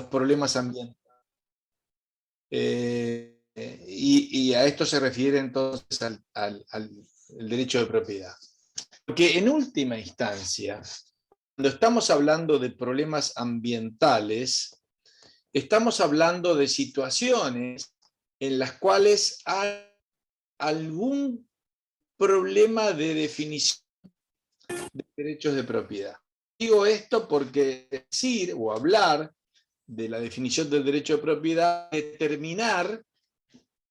problemas ambientales. Y a esto se refiere entonces al derecho de propiedad. Porque en última instancia, cuando estamos hablando de problemas ambientales, estamos hablando de situaciones en las cuales hay algún problema de definición de derechos de propiedad. Digo esto porque decir o hablar de la definición del derecho de propiedad, determinar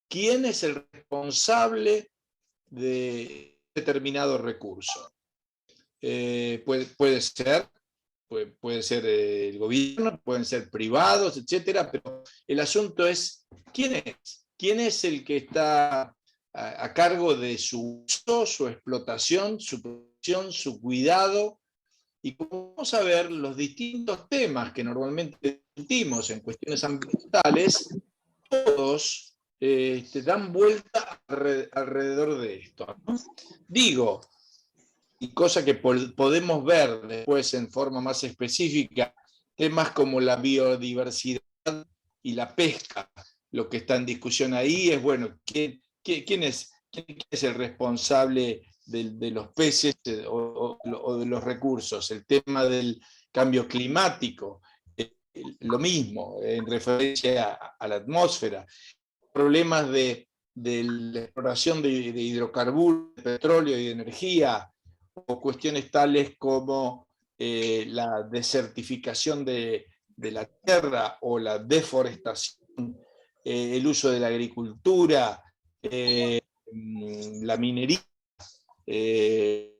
quién es el responsable de determinado recurso. Puede ser el gobierno, pueden ser privados, etcétera, pero el asunto es quién es el que está a cargo de su uso, su explotación, su producción, su cuidado. Y como vamos a ver, los distintos temas que normalmente discutimos en cuestiones ambientales, todos dan vuelta alrededor de esto, ¿no? Digo, y cosa que podemos ver después en forma más específica, temas como la biodiversidad y la pesca. Lo que está en discusión ahí es, bueno, ¿quién es el responsable de los peces o de los recursos? El tema del cambio climático, lo mismo, en referencia a la atmósfera. Problemas de la exploración de hidrocarburos, de petróleo y de energía, o cuestiones tales como la desertificación de la tierra o la deforestación, el uso de la agricultura, la minería, el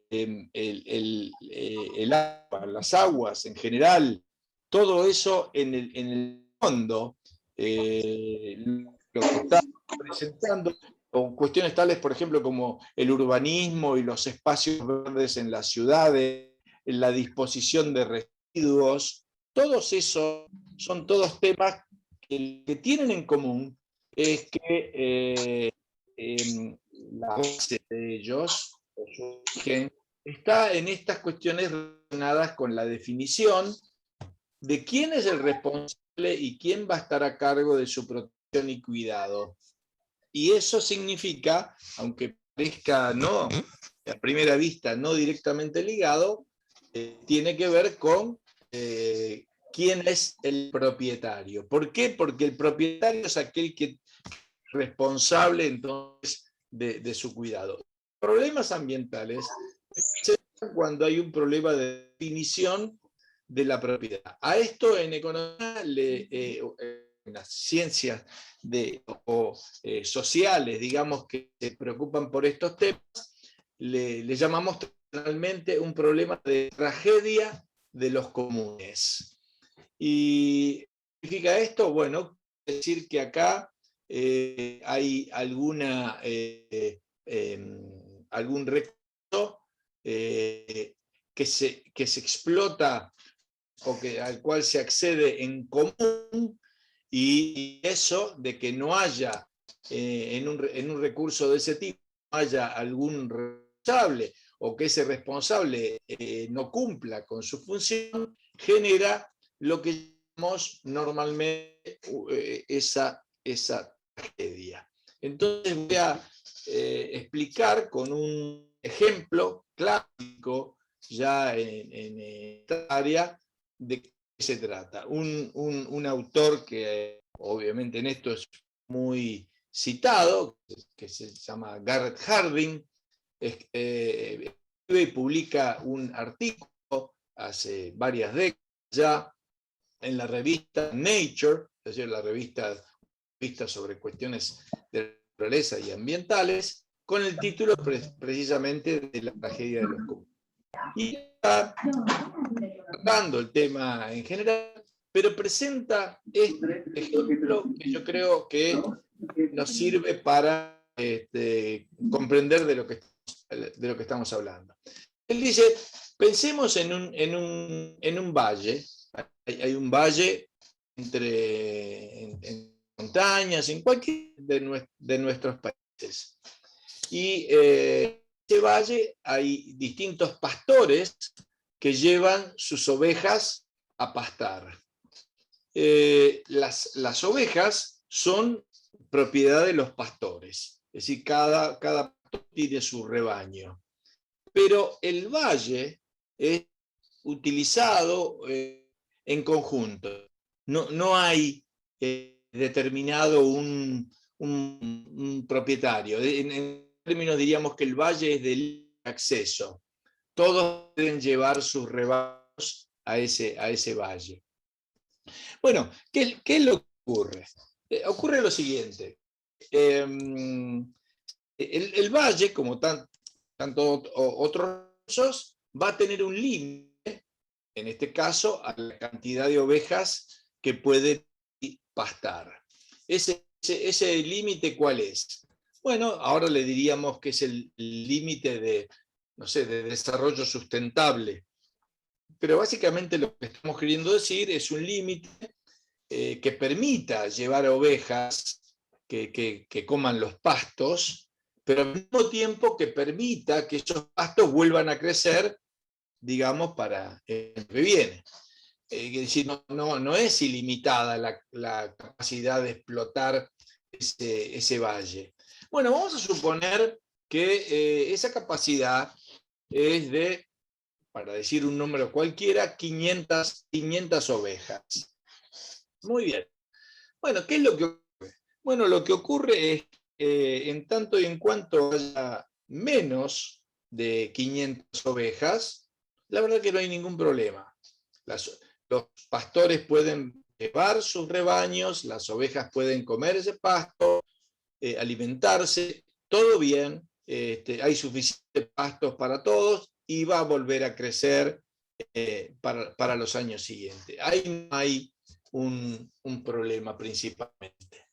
agua, las aguas en general, todo eso en el fondo, lo que está presentando, o cuestiones tales, por ejemplo, como el urbanismo y los espacios verdes en las ciudades, en la disposición de residuos, todos esos son todos temas que tienen en común es que la base de ellos, o su origen, está en estas cuestiones relacionadas con la definición de quién es el responsable y quién va a estar a cargo de su protección y cuidado. Y eso significa, aunque parezca no, a primera vista no directamente ligado, tiene que ver con quién es el propietario. ¿Por qué? Porque el propietario es aquel que es responsable entonces de su cuidado. Problemas ambientales se dan cuando hay un problema de definición de la propiedad. A esto en economía, en las ciencias sociales, digamos, que se preocupan por estos temas, le llamamos tradicionalmente un problema de tragedia de los comunes. ¿Y qué significa esto? Bueno, quiere decir que acá hay algún recurso que se explota o al cual se accede en común, y eso de que no haya en un recurso de ese tipo, no haya algún responsable o que ese responsable no cumpla con su función, genera lo que llamamos normalmente esa tragedia. Entonces voy a explicar con un ejemplo clásico ya en esta área de qué se trata. Un autor que obviamente en esto es muy citado, que se llama Garrett Hardin, escribe y publica un artículo hace varias décadas ya en la revista Nature, es decir, la revista sobre cuestiones de naturaleza y ambientales, con el título precisamente de la tragedia de los comunes. Y está tratando el tema en general, pero presenta este ejemplo que yo creo que nos sirve para comprender de lo que estamos hablando. Él dice, pensemos en un valle. Hay un valle en montañas, en cualquier de nuestros países. Y en ese valle hay distintos pastores que llevan sus ovejas a pastar. las ovejas son propiedad de los pastores, es decir, cada pastor tiene su rebaño. Pero el valle es utilizado en conjunto. No hay determinado un propietario. En términos diríamos que el valle es de libre acceso. Todos pueden llevar sus rebaños a ese valle. Bueno, ¿qué es lo que ocurre? Ocurre lo siguiente. El valle, como tanto otros rizos, va a tener un límite, en este caso, a la cantidad de ovejas que puede pastar. ¿Ese límite cuál es? Bueno, ahora le diríamos que es el límite de, no sé, de desarrollo sustentable. Pero básicamente lo que estamos queriendo decir es un límite que permita llevar ovejas que coman los pastos, pero al mismo tiempo que permita que esos pastos vuelvan a crecer, digamos, para el que viene. Es decir, no es ilimitada la capacidad de explotar ese valle. Bueno, vamos a suponer que esa capacidad es de, para decir un número cualquiera, 500 ovejas. Muy bien. Bueno, ¿qué es lo que ocurre? Bueno, lo que ocurre es que en tanto y en cuanto haya menos de 500 ovejas, la verdad que no hay ningún problema. Los pastores pueden llevar sus rebaños, las ovejas pueden comer ese pasto, alimentarse, todo bien, hay suficientes pastos para todos y va a volver a crecer para los años siguientes. Ahí no hay un problema principalmente.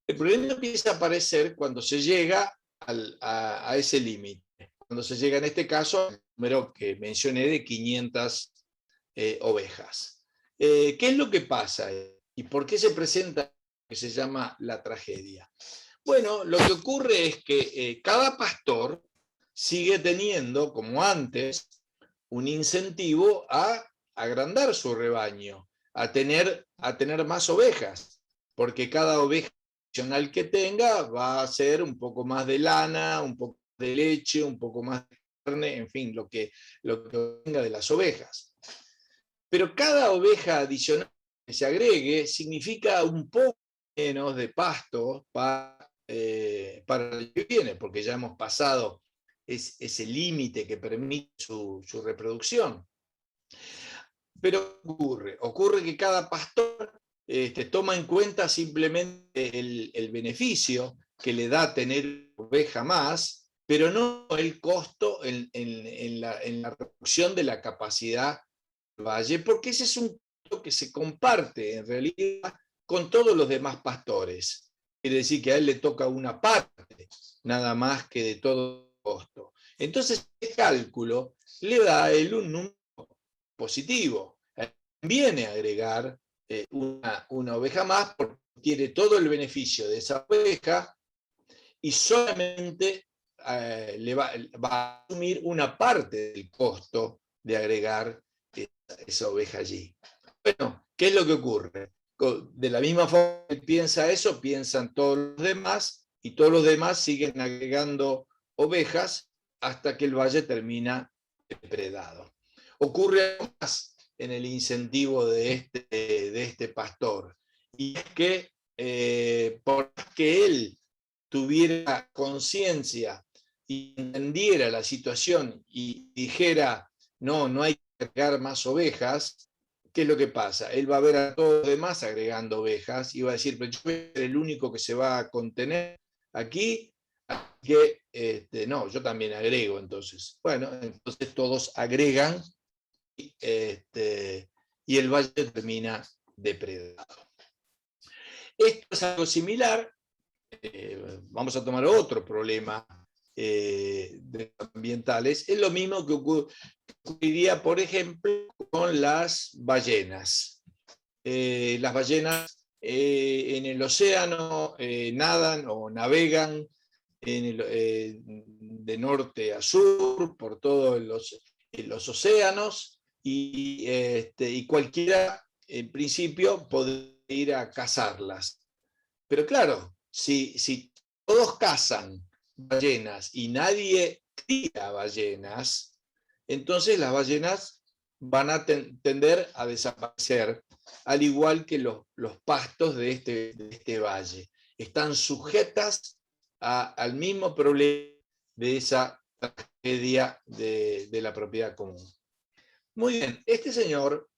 El problema empieza a aparecer cuando se llega a ese límite, cuando se llega en este caso al número que mencioné de 500 ovejas. ¿Qué es lo que pasa? ¿Y por qué se presenta lo que se llama la tragedia? Bueno, lo que ocurre es que cada pastor sigue teniendo, como antes, un incentivo a agrandar su rebaño, a tener más ovejas, porque cada oveja adicional que tenga va a ser un poco más de lana, un poco de leche, un poco más de carne, en fin, lo que tenga de las ovejas. Pero cada oveja adicional que se agregue significa un poco menos de pasto para el que viene, porque ya hemos pasado ese límite que permite su reproducción. Pero ocurre que cada pastor toma en cuenta simplemente el beneficio que le da tener oveja más, pero no el costo en la reducción de la capacidad del valle, porque ese es un costo que se comparte en realidad con todos los demás pastores. Quiere decir que a él le toca una parte, nada más que de todo el costo. Entonces, este cálculo le da a él un número positivo. Viene a agregar una oveja más porque tiene todo el beneficio de esa oveja y solamente va a asumir una parte del costo de agregar esa oveja allí. Bueno, ¿qué es lo que ocurre? De la misma forma que piensa eso, piensan todos los demás y todos los demás siguen agregando ovejas hasta que el valle termina depredado. Ocurre más en el incentivo de este pastor, y es que por más que él tuviera conciencia y entendiera la situación y dijera, no hay que agregar más ovejas, ¿qué es lo que pasa? Él va a ver a todos los demás agregando ovejas y va a decir, pero yo voy a ser el único que se va a contener aquí, que no, yo también agrego entonces. Bueno, entonces todos agregan y el valle termina depredado. Esto es algo similar. Vamos a tomar otro problema ambientales. Es lo mismo que ocurriría, por ejemplo, con las ballenas. Las ballenas en el océano nadan o navegan de norte a sur por todos los océanos y cualquiera en principio podría ir a cazarlas. Pero claro, si todos cazan ballenas y nadie cría ballenas, entonces las ballenas van a tender a desaparecer, al igual que los pastos de este valle. Están sujetas al mismo problema de esa tragedia de la propiedad común. Muy bien, este señor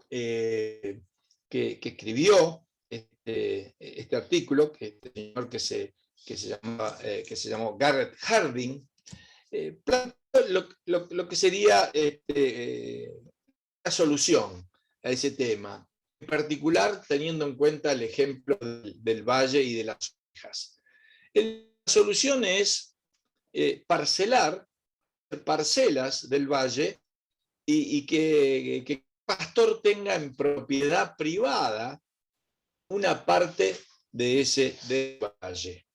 que escribió este artículo, este señor que se llamó Garrett Hardin, planteó lo que sería la solución a ese tema, en particular teniendo en cuenta el ejemplo del valle y de las ovejas. La solución es parcelar parcelas del valle y que el pastor tenga en propiedad privada una parte de ese valle.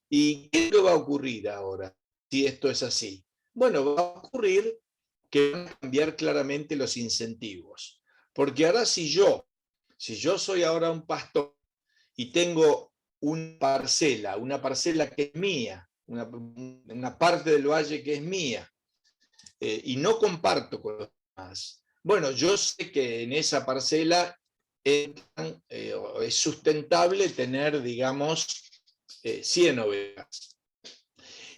¿Y qué va a ocurrir ahora si esto es así? Bueno, va a ocurrir que van a cambiar claramente los incentivos. Porque ahora si yo soy ahora un pastor y tengo una parcela que es mía, una parte del valle que es mía, y no comparto con los demás, bueno, yo sé que en esa parcela es sustentable tener, digamos, 100 ovejas.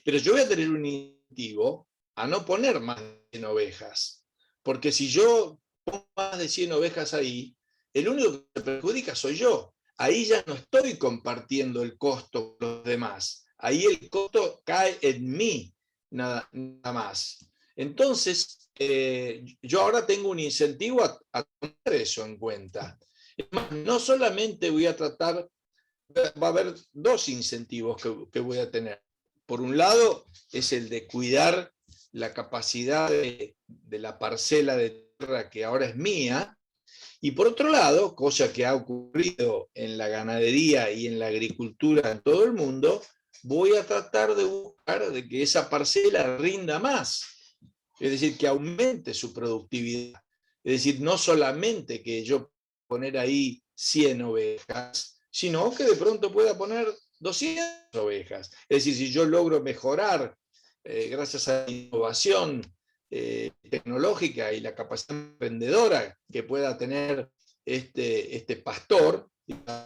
Pero yo voy a tener un incentivo a no poner más de 100 ovejas, porque si yo pongo más de 100 ovejas ahí, el único que se perjudica soy yo. Ahí ya no estoy compartiendo el costo con los demás. Ahí el costo cae en mí, nada más. Entonces, yo ahora tengo un incentivo a tomar eso en cuenta. No solamente voy a tratar, va a haber dos incentivos que voy a tener. Por un lado, es el de cuidar la capacidad de la parcela de tierra que ahora es mía, y por otro lado, cosa que ha ocurrido en la ganadería y en la agricultura en todo el mundo, voy a tratar de buscar de que esa parcela rinda más, es decir, que aumente su productividad. Es decir, no solamente que yo poner ahí 100 ovejas, sino que de pronto pueda poner 200 ovejas. Es decir, si yo logro mejorar, gracias a la innovación tecnológica y la capacidad emprendedora que pueda tener este pastor,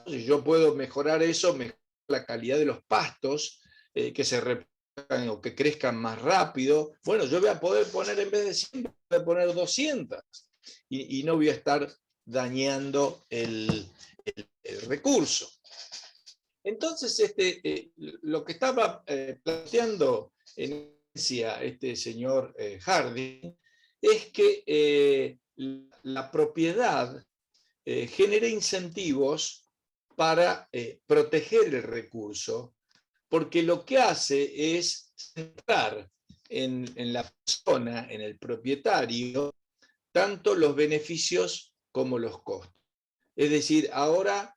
si yo puedo mejorar eso, mejorar la calidad de los pastos, que se o que crezcan más rápido, bueno, yo voy a poder poner en vez de 100, voy a poner 200 y no voy a estar dañando el recurso. Entonces, lo que estaba planteando en este señor Harding es que la propiedad genera incentivos para proteger el recurso, porque lo que hace es centrar en la persona, en el propietario, tanto los beneficios como los costos. Es decir, ahora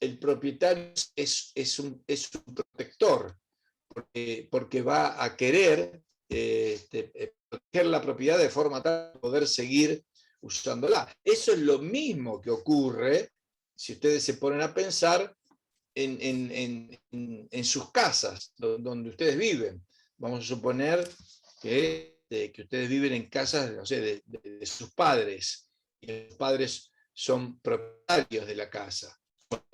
el propietario es un protector, porque va a querer proteger la propiedad de forma tal de poder seguir usándola. Eso es lo mismo que ocurre, si ustedes se ponen a pensar, en sus casas, donde ustedes viven. Vamos a suponer que ustedes viven en casas, no sé, de sus padres, y los padres son propietarios de la casa.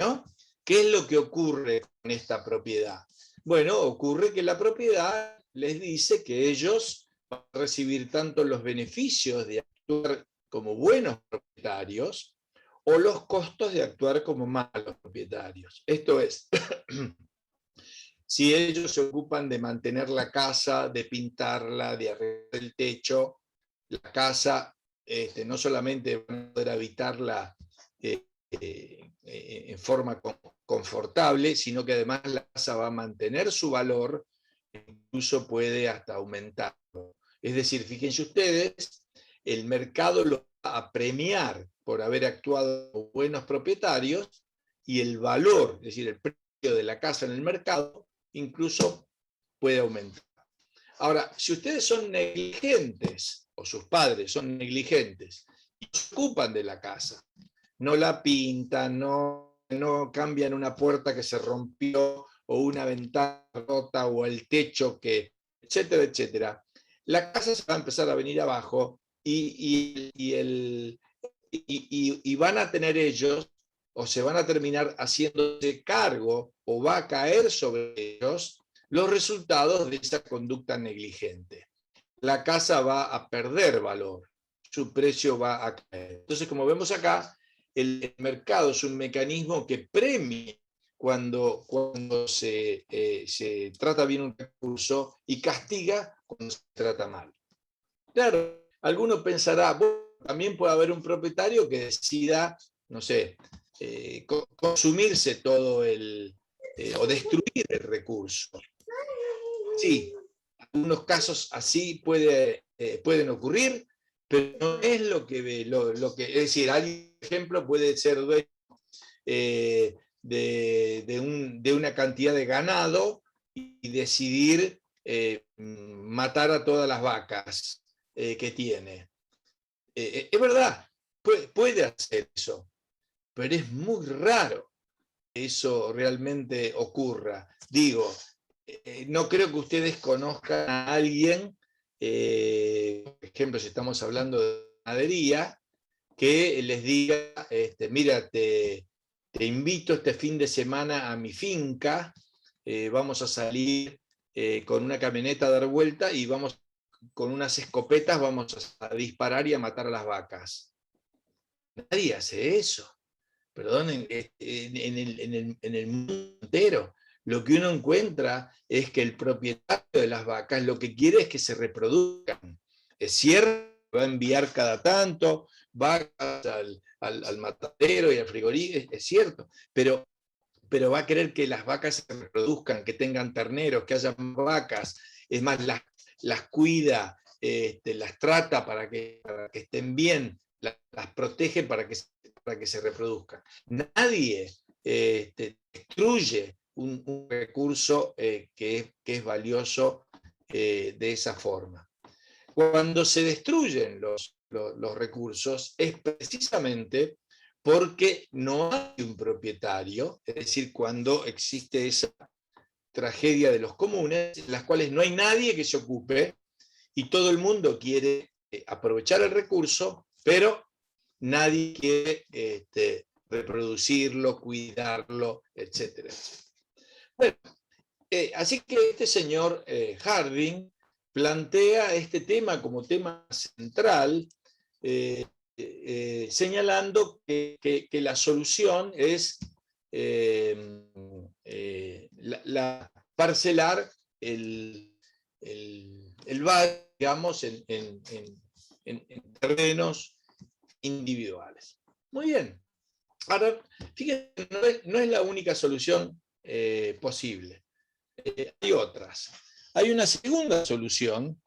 ¿No? ¿Qué es lo que ocurre con esta propiedad? Bueno, ocurre que la propiedad les dice que ellos van a recibir tanto los beneficios de actuar como buenos propietarios o los costos de actuar como malos propietarios. Esto es, si ellos se ocupan de mantener la casa, de pintarla, de arreglar el techo, la casa no solamente van a poder habitarla en forma confortable, sino que además la casa va a mantener su valor, incluso puede hasta aumentarlo. Es decir, fíjense ustedes, el mercado lo va a premiar por haber actuado como buenos propietarios y el valor, es decir, el precio de la casa en el mercado, incluso puede aumentar. Ahora, si ustedes son negligentes, o sus padres son negligentes, y se ocupan de la casa. No la pintan, no cambian una puerta que se rompió o una ventana rota o el techo que, etcétera, etcétera. La casa se va a empezar a venir abajo y van a tener ellos o se van a terminar haciéndose cargo o va a caer sobre ellos los resultados de esa conducta negligente. La casa va a perder valor, su precio va a caer. Entonces, como vemos acá, el mercado es un mecanismo que premia cuando se trata bien un recurso y castiga cuando se trata mal. Claro, alguno pensará, bueno, también puede haber un propietario que decida, no sé, consumirse todo o destruir el recurso. Sí, algunos casos así pueden ocurrir, pero no es lo que es decir, alguien, por ejemplo, puede ser dueño de una cantidad de ganado y decidir matar a todas las vacas que tiene. Es verdad, puede hacer eso, pero es muy raro que eso realmente ocurra. Digo, no creo que ustedes conozcan a alguien, por ejemplo, si estamos hablando de ganadería, que les diga, mira, te invito este fin de semana a mi finca, vamos a salir con una camioneta a dar vuelta y vamos con unas escopetas, vamos a disparar y a matar a las vacas. Nadie hace eso. Perdonen, en el mundo entero. Lo que uno encuentra es que el propietario de las vacas lo que quiere es que se reproduzcan. Es cierto, va a enviar cada tanto vacas al matadero y al frigorífico, es cierto, pero va a querer que las vacas se reproduzcan, que tengan terneros, que haya vacas. Es más, las cuida, las trata para que estén bien, las protege para que se reproduzcan. Nadie destruye un recurso que es valioso de esa forma. Cuando se destruyen los recursos es precisamente porque no hay un propietario, es decir, cuando existe esa tragedia de los comunes, en las cuales no hay nadie que se ocupe y todo el mundo quiere aprovechar el recurso, pero nadie quiere reproducirlo, cuidarlo, etcétera, etcétera. Bueno, así que este señor Harding plantea este tema como tema central, señalando que la solución es parcelar el valle, digamos, en terrenos individuales. Muy bien. Ahora, fíjense, no es la única solución posible. Hay otras. Hay una segunda solución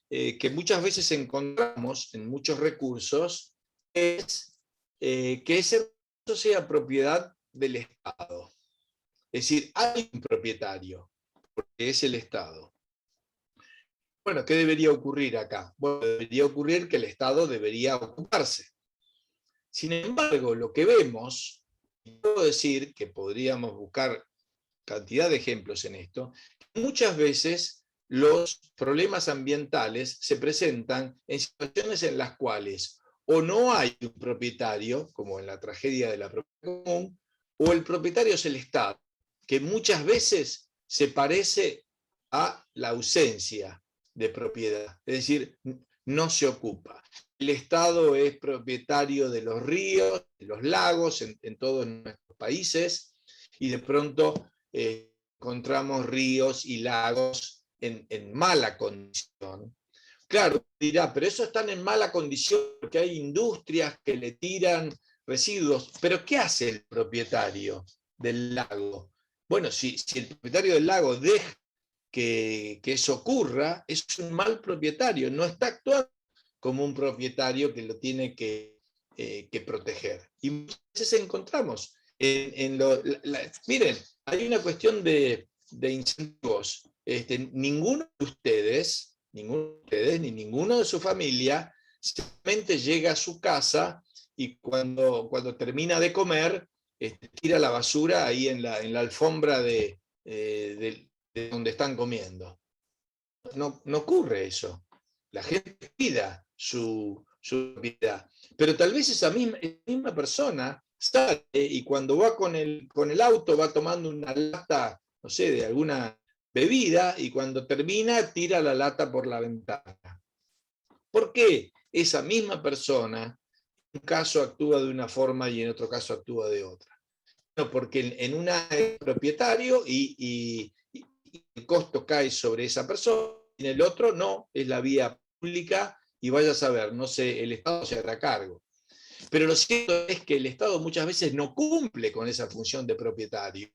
que muchas veces encontramos en muchos recursos, es que ese recurso sea propiedad del Estado. Es decir, hay un propietario, porque es el Estado. Bueno, ¿qué debería ocurrir acá? Bueno, debería ocurrir que el Estado debería ocuparse. Sin embargo, lo que vemos, y puedo decir que podríamos buscar cantidad de ejemplos en esto, muchas veces los problemas ambientales se presentan en situaciones en las cuales o no hay un propietario, como en la tragedia de la propiedad común, o el propietario es el Estado, que muchas veces se parece a la ausencia de propiedad, es decir, no se ocupa. El Estado es propietario de los ríos, de los lagos en todos nuestros países, y de pronto encontramos ríos y lagos en mala condición. Claro, dirá, pero eso están en mala condición porque hay industrias que le tiran residuos. Pero ¿qué hace el propietario del lago? Bueno, si el propietario del lago deja que eso ocurra, es un mal propietario, no está actuando como un propietario que lo tiene que proteger. Y muchas veces encontramos miren, hay una cuestión de incentivos. Ninguno de ustedes, ni ninguno de su familia, simplemente llega a su casa y cuando termina de comer, tira la basura ahí en la alfombra de donde están comiendo. No ocurre eso. La gente cuida su propiedad. Pero tal vez esa misma persona sale y cuando va con el auto va tomando una lata, no sé, de alguna bebida, y cuando termina tira la lata por la ventana. ¿Por qué esa misma persona en un caso actúa de una forma y en otro caso actúa de otra? No, porque en una es propietario y el costo cae sobre esa persona, y en el otro no, es la vía pública y vaya a saber, no sé, el Estado se hará cargo. Pero lo cierto es que el Estado muchas veces no cumple con esa función de propietario,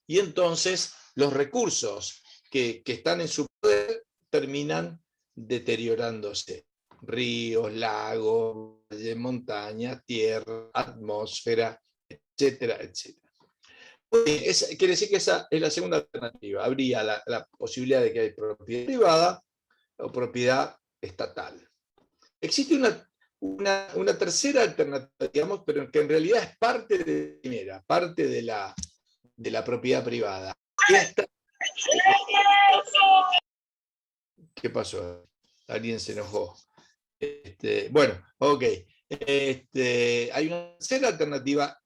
y entonces los recursos que están en su poder terminan deteriorándose. Ríos, lagos, montañas, tierra, atmósfera, etcétera, etcétera. Quiere decir que esa es la segunda alternativa. Habría la posibilidad de que hay propiedad privada o propiedad estatal. Existe una tercera alternativa, digamos, pero que en realidad es parte de la primera, parte de la propiedad privada. ¿Qué pasó? Alguien se enojó. Bueno, ok. Hay una tercera alternativa,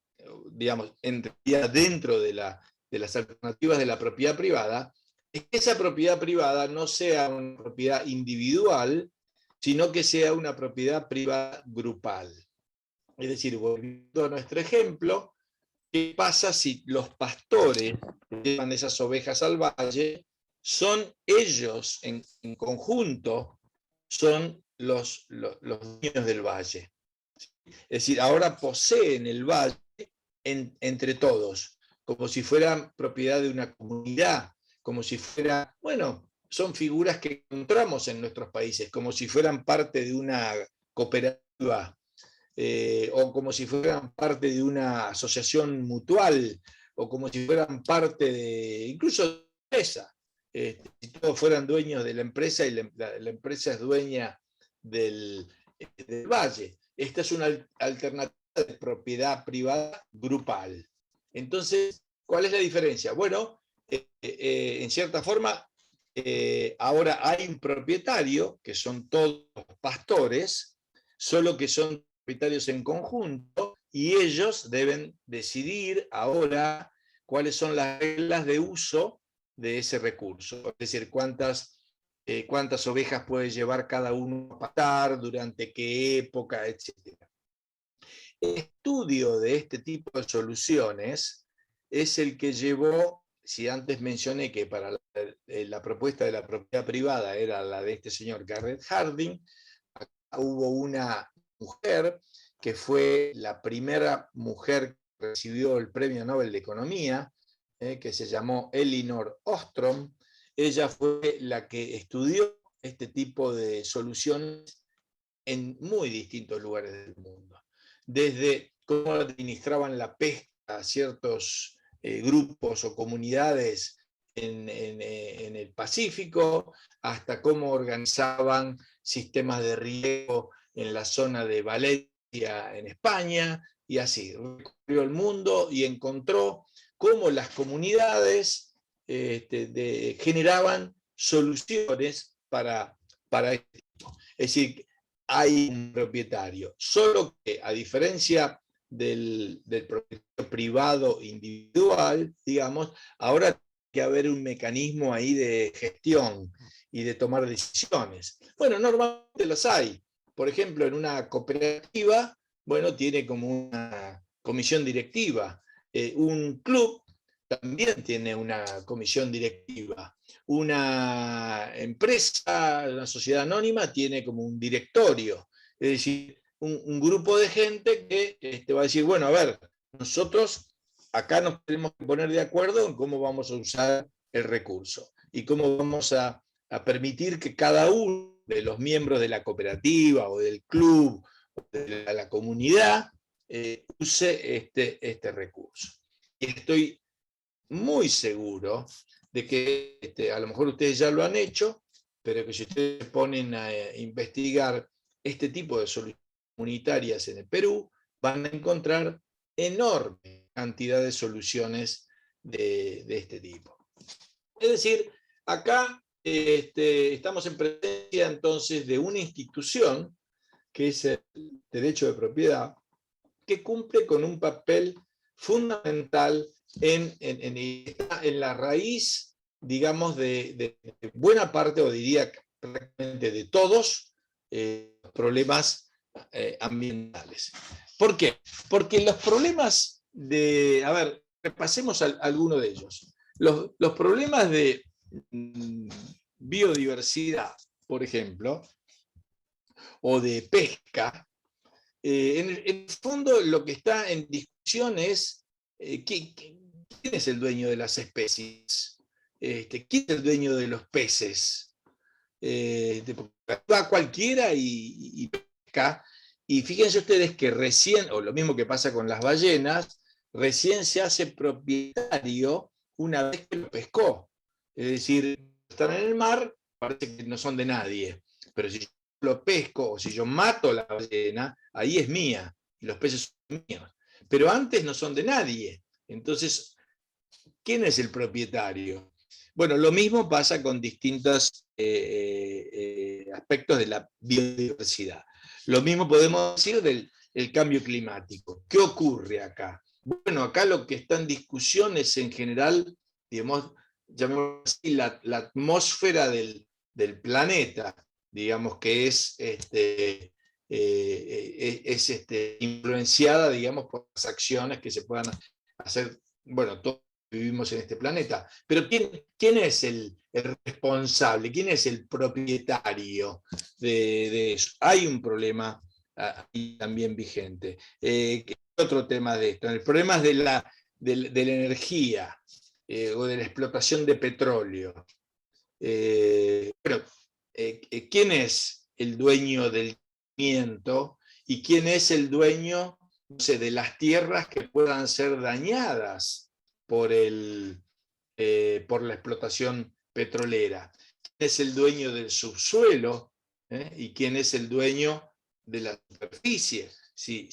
digamos, dentro de las alternativas de la propiedad privada, es que esa propiedad privada no sea una propiedad individual, sino que sea una propiedad privada grupal. Es decir, volviendo a nuestro ejemplo, ¿qué pasa si los pastores que llevan esas ovejas al valle son ellos en conjunto, son los dueños del valle? Es decir, ahora poseen el valle entre todos, como si fueran propiedad de una comunidad, como si fuera, bueno, son figuras que encontramos en nuestros países, como si fueran parte de una cooperativa, o como si fueran parte de una asociación mutual, o como si fueran parte de, incluso de una empresa. Si todos fueran dueños de la empresa y la empresa es dueña del valle. Esta es una alternativa de propiedad privada grupal. Entonces, ¿cuál es la diferencia? Bueno, en cierta forma, ahora hay un propietario, que son todos pastores, solo que son propietarios en conjunto, y ellos deben decidir ahora cuáles son las reglas de uso de ese recurso, es decir, cuántas ovejas puede llevar cada uno a pastar, durante qué época, etc. El estudio de este tipo de soluciones es el que llevó, si antes mencioné que para la propuesta de la propiedad privada era la de este señor Garrett Hardin, acá hubo una mujer que fue la primera mujer que recibió el Premio Nobel de Economía, que se llamó Elinor Ostrom. Ella fue la que estudió este tipo de soluciones en muy distintos lugares del mundo. Desde cómo administraban la pesca a ciertos grupos o comunidades en el Pacífico, hasta cómo organizaban sistemas de riego en la zona de Valencia, en España, y así. Recorrió el mundo y encontró cómo las comunidades generaban soluciones para esto. Es decir, hay un propietario, solo que a diferencia del propietario privado individual, digamos, ahora tiene que haber un mecanismo ahí de gestión y de tomar decisiones. Bueno, normalmente las hay. Por ejemplo, en una cooperativa, bueno, tiene como una comisión directiva. Un club también tiene una comisión directiva. Una empresa, una sociedad anónima, tiene como un directorio. Es decir, un grupo de gente que va a decir, bueno, a ver, nosotros acá nos tenemos que poner de acuerdo en cómo vamos a usar el recurso y cómo vamos a permitir que cada uno de los miembros de la cooperativa o del club o de la comunidad use este recurso. Y estoy muy seguro de que a lo mejor ustedes ya lo han hecho, pero que si ustedes ponen a investigar este tipo de soluciones comunitarias en el Perú, van a encontrar enorme cantidad de soluciones de este tipo. Es decir, acá estamos en presencia entonces de una institución, que es el derecho de propiedad, que cumple con un papel fundamental en la raíz, digamos, de buena parte, o diría prácticamente de todos, los problemas ambientales. ¿Por qué? Porque los problemas a ver, repasemos alguno de ellos. Los problemas de biodiversidad, por ejemplo, o de pesca, en el fondo lo que está en discusión es quién es el dueño de las especies, quién es el dueño de los peces. Va cualquiera y pesca, y fíjense ustedes que recién, o lo mismo que pasa con las ballenas, recién se hace propietario una vez que lo pescó. Es decir, están en el mar, parece que no son de nadie, pero si yo lo pesco o si yo mato la ballena, ahí es mía y los peces son míos. Pero antes no son de nadie. Entonces, ¿quién es el propietario? Bueno, lo mismo pasa con distintos aspectos de la biodiversidad. Lo mismo podemos decir del cambio climático. ¿Qué ocurre acá? Bueno, acá lo que está en discusión es en general, digamos, llamémoslo así, la atmósfera del planeta, digamos, que es influenciada, digamos, por las acciones que se puedan hacer, bueno, todos vivimos en este planeta. Pero ¿quién es el responsable? ¿Quién es el propietario de eso? Hay un problema ahí también vigente. Otro tema de esto, el problema es de la energía o de la explotación de petróleo. ¿Quién es el dueño del yacimiento y quién es el dueño, no sé, de las tierras que puedan ser dañadas por la explotación petrolera? ¿Quién es el dueño del subsuelo? ¿Y quién es el dueño de la superficie? Si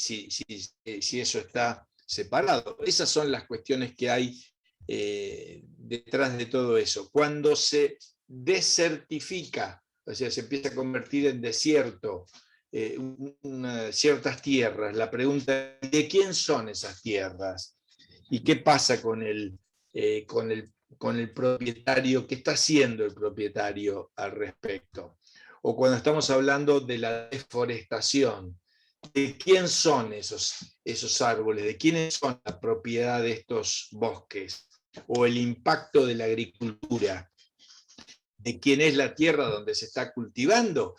eso está separado. Esas son las cuestiones que hay detrás de todo eso. Cuando se desertifica, o sea, se empieza a convertir en desierto ciertas tierras, la pregunta es ¿de quién son esas tierras? ¿Y qué pasa con el propietario? ¿Qué está haciendo el propietario al respecto? O cuando estamos hablando de la deforestación, ¿de quién son esos árboles? ¿De quiénes son la propiedad de estos bosques? O el impacto de la agricultura, de quién es la tierra donde se está cultivando,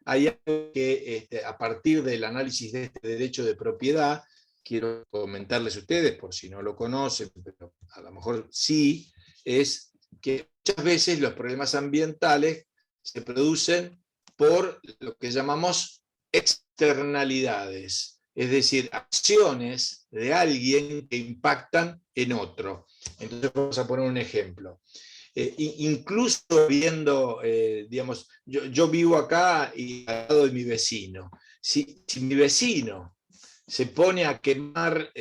hay algo que a partir del análisis de este derecho de propiedad, quiero comentarles a ustedes, por si no lo conocen, pero a lo mejor sí, es que muchas veces los problemas ambientales se producen por lo que llamamos externalidades, es decir, acciones de alguien que impactan en otro. Entonces vamos a poner un ejemplo. Incluso viendo, digamos, yo vivo acá y al lado de mi vecino. Si mi vecino se pone a quemar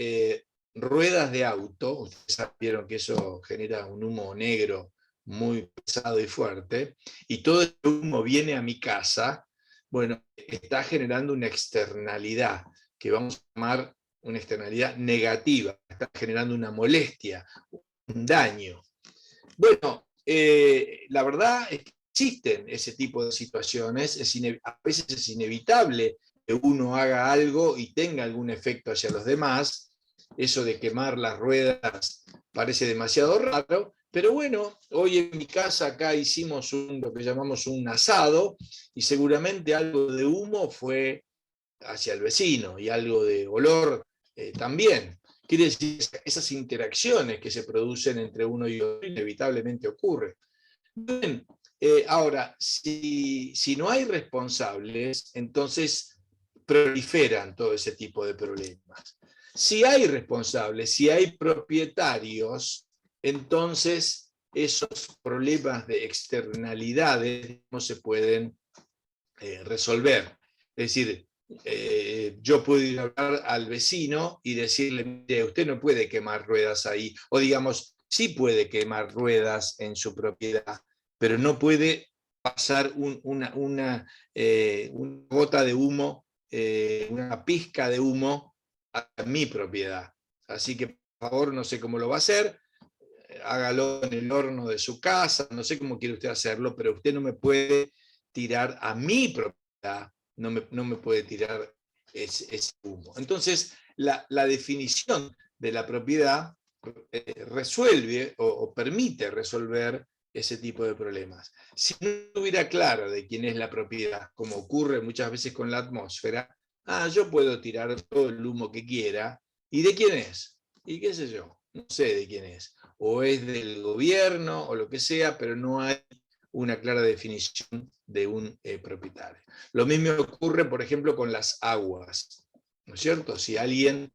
ruedas de auto, ustedes sabieron que eso genera un humo negro muy pesado y fuerte, y todo el humo viene a mi casa, bueno, está generando una externalidad que vamos a llamar una externalidad negativa, está generando una molestia, un daño. Bueno, la verdad es que existen ese tipo de situaciones, a veces es inevitable que uno haga algo y tenga algún efecto hacia los demás. Eso de quemar las ruedas parece demasiado raro, pero bueno, hoy en mi casa acá hicimos lo que llamamos un asado y seguramente algo de humo fue hacia el vecino y algo de olor también. Quiere decir, esas interacciones que se producen entre uno y otro inevitablemente ocurren. Bien, ahora, si no hay responsables, entonces proliferan todo ese tipo de problemas. Si hay responsables, si hay propietarios, entonces esos problemas de externalidades no se pueden resolver. Es decir, yo puedo ir a hablar al vecino y decirle, mire, usted no puede quemar ruedas ahí, o digamos, sí puede quemar ruedas en su propiedad, pero no puede pasar una gota de humo, una pizca de humo a mi propiedad. Así que, por favor, no sé cómo lo va a hacer, hágalo en el horno de su casa, no sé cómo quiere usted hacerlo, pero usted no me puede tirar a mi propiedad, no me puede tirar ese humo. Entonces, la definición de la propiedad resuelve o permite resolver ese tipo de problemas. Si no estuviera claro de quién es la propiedad, como ocurre muchas veces con la atmósfera, yo puedo tirar todo el humo que quiera, ¿y de quién es? ¿Y qué sé yo? No sé de quién es. O es del gobierno o lo que sea, pero no hay una clara definición de un propietario. Lo mismo ocurre, por ejemplo, con las aguas, ¿no es cierto? Si alguien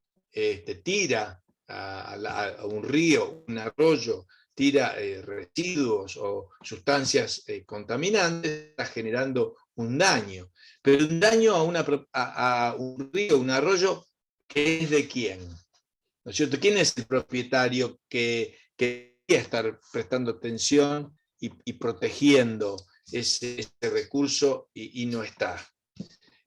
tira a un río, un arroyo, tira residuos o sustancias contaminantes, está generando un daño. Pero un daño a un río, un arroyo, ¿qué es de quién? ¿No es cierto? ¿Quién es el propietario que debería estar prestando atención y protegiendo ese recurso y no está?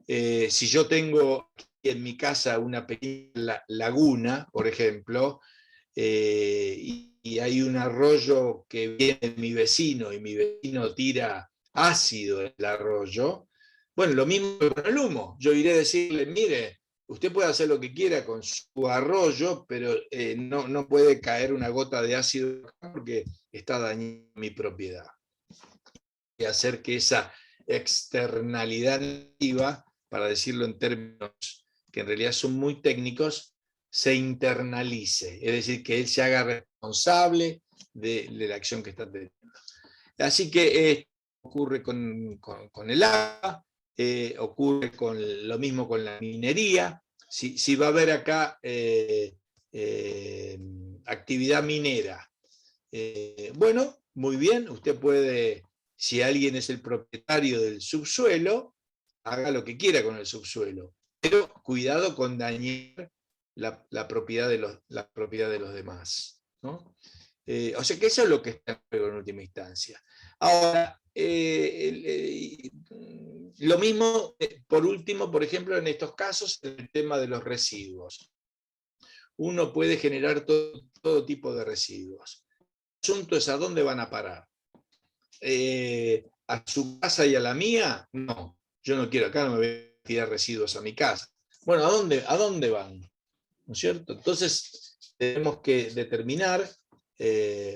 Si yo tengo en mi casa una pequeña laguna, por ejemplo, y hay un arroyo que viene de mi vecino y mi vecino tira ácido en el arroyo, bueno, lo mismo con el humo. Yo iré a decirle, mire, usted puede hacer lo que quiera con su arroyo, pero no puede caer una gota de ácido porque está dañando mi propiedad. Y hacer que esa externalidad negativa, para decirlo en términos que en realidad son muy técnicos, se internalice, es decir, que él se haga responsable de la acción que está teniendo. Así que ocurre con el agua, ocurre lo mismo con la minería. Si va a haber acá actividad minera, bueno, muy bien, usted puede, si alguien es el propietario del subsuelo, haga lo que quiera con el subsuelo, pero cuidado con dañar la propiedad de los demás, ¿no? O sea que eso es lo que está en juego en última instancia. Ahora, lo mismo, por último, por ejemplo, en estos casos, el tema de los residuos. Uno puede generar todo tipo de residuos. El asunto es a dónde van a parar. ¿A su casa y a la mía? No, yo no quiero, acá no me voy a tirar residuos a mi casa. Bueno, ¿a dónde van? ¿No es cierto? Entonces, tenemos que determinar,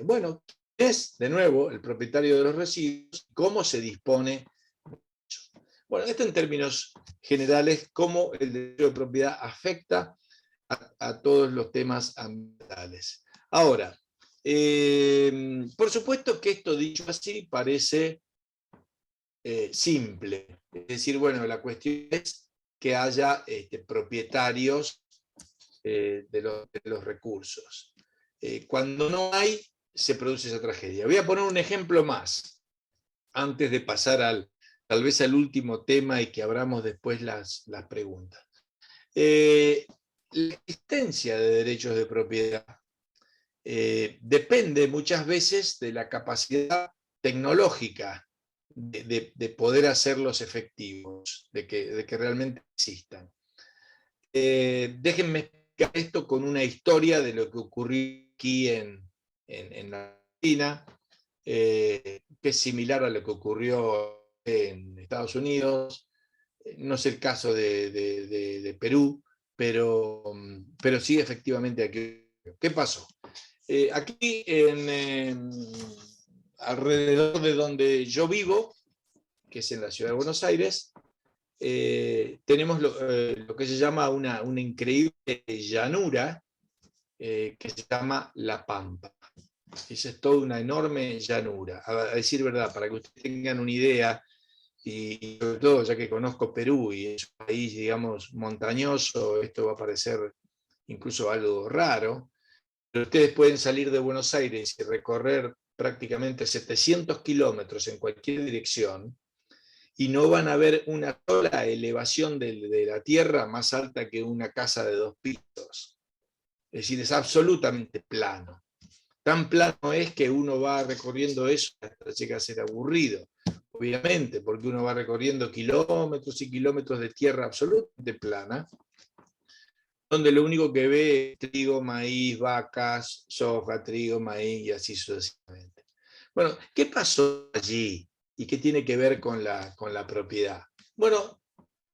bueno, quién es, de nuevo, el propietario de los residuos, cómo se dispone. Bueno, esto en términos generales, cómo el derecho de propiedad afecta a todos los temas ambientales. Ahora, por supuesto que esto dicho así parece simple. Es decir, bueno, la cuestión es que haya propietarios de los recursos. Cuando no hay, se produce esa tragedia. Voy a poner un ejemplo más, antes de pasar tal vez al último tema y que abramos después las preguntas. La existencia de derechos de propiedad depende muchas veces de la capacidad tecnológica de poder hacerlos efectivos, de que realmente existan. Déjenme explicar esto con una historia de lo que ocurrió aquí en la Argentina, que es similar a lo que ocurrió en Estados Unidos. No es el caso de Perú, pero sí efectivamente aquí. ¿Qué pasó? Aquí, alrededor de donde yo vivo, que es en la ciudad de Buenos Aires, tenemos lo que se llama una increíble llanura que se llama La Pampa. Esa es toda una enorme llanura. A decir verdad, para que ustedes tengan una idea, y sobre todo ya que conozco Perú y es un país, digamos, montañoso, esto va a parecer incluso algo raro, pero ustedes pueden salir de Buenos Aires y recorrer prácticamente 700 kilómetros en cualquier dirección, y no van a ver una sola elevación de la tierra más alta que una casa de 2 pisos. Es decir, es absolutamente plano. Tan plano es que uno va recorriendo eso hasta llega a ser aburrido, obviamente, porque uno va recorriendo kilómetros y kilómetros de tierra absolutamente plana, donde lo único que ve es trigo, maíz, vacas, soja, trigo, maíz y así sucesivamente. Bueno, ¿qué pasó allí? ¿Y qué tiene que ver con la propiedad? Bueno,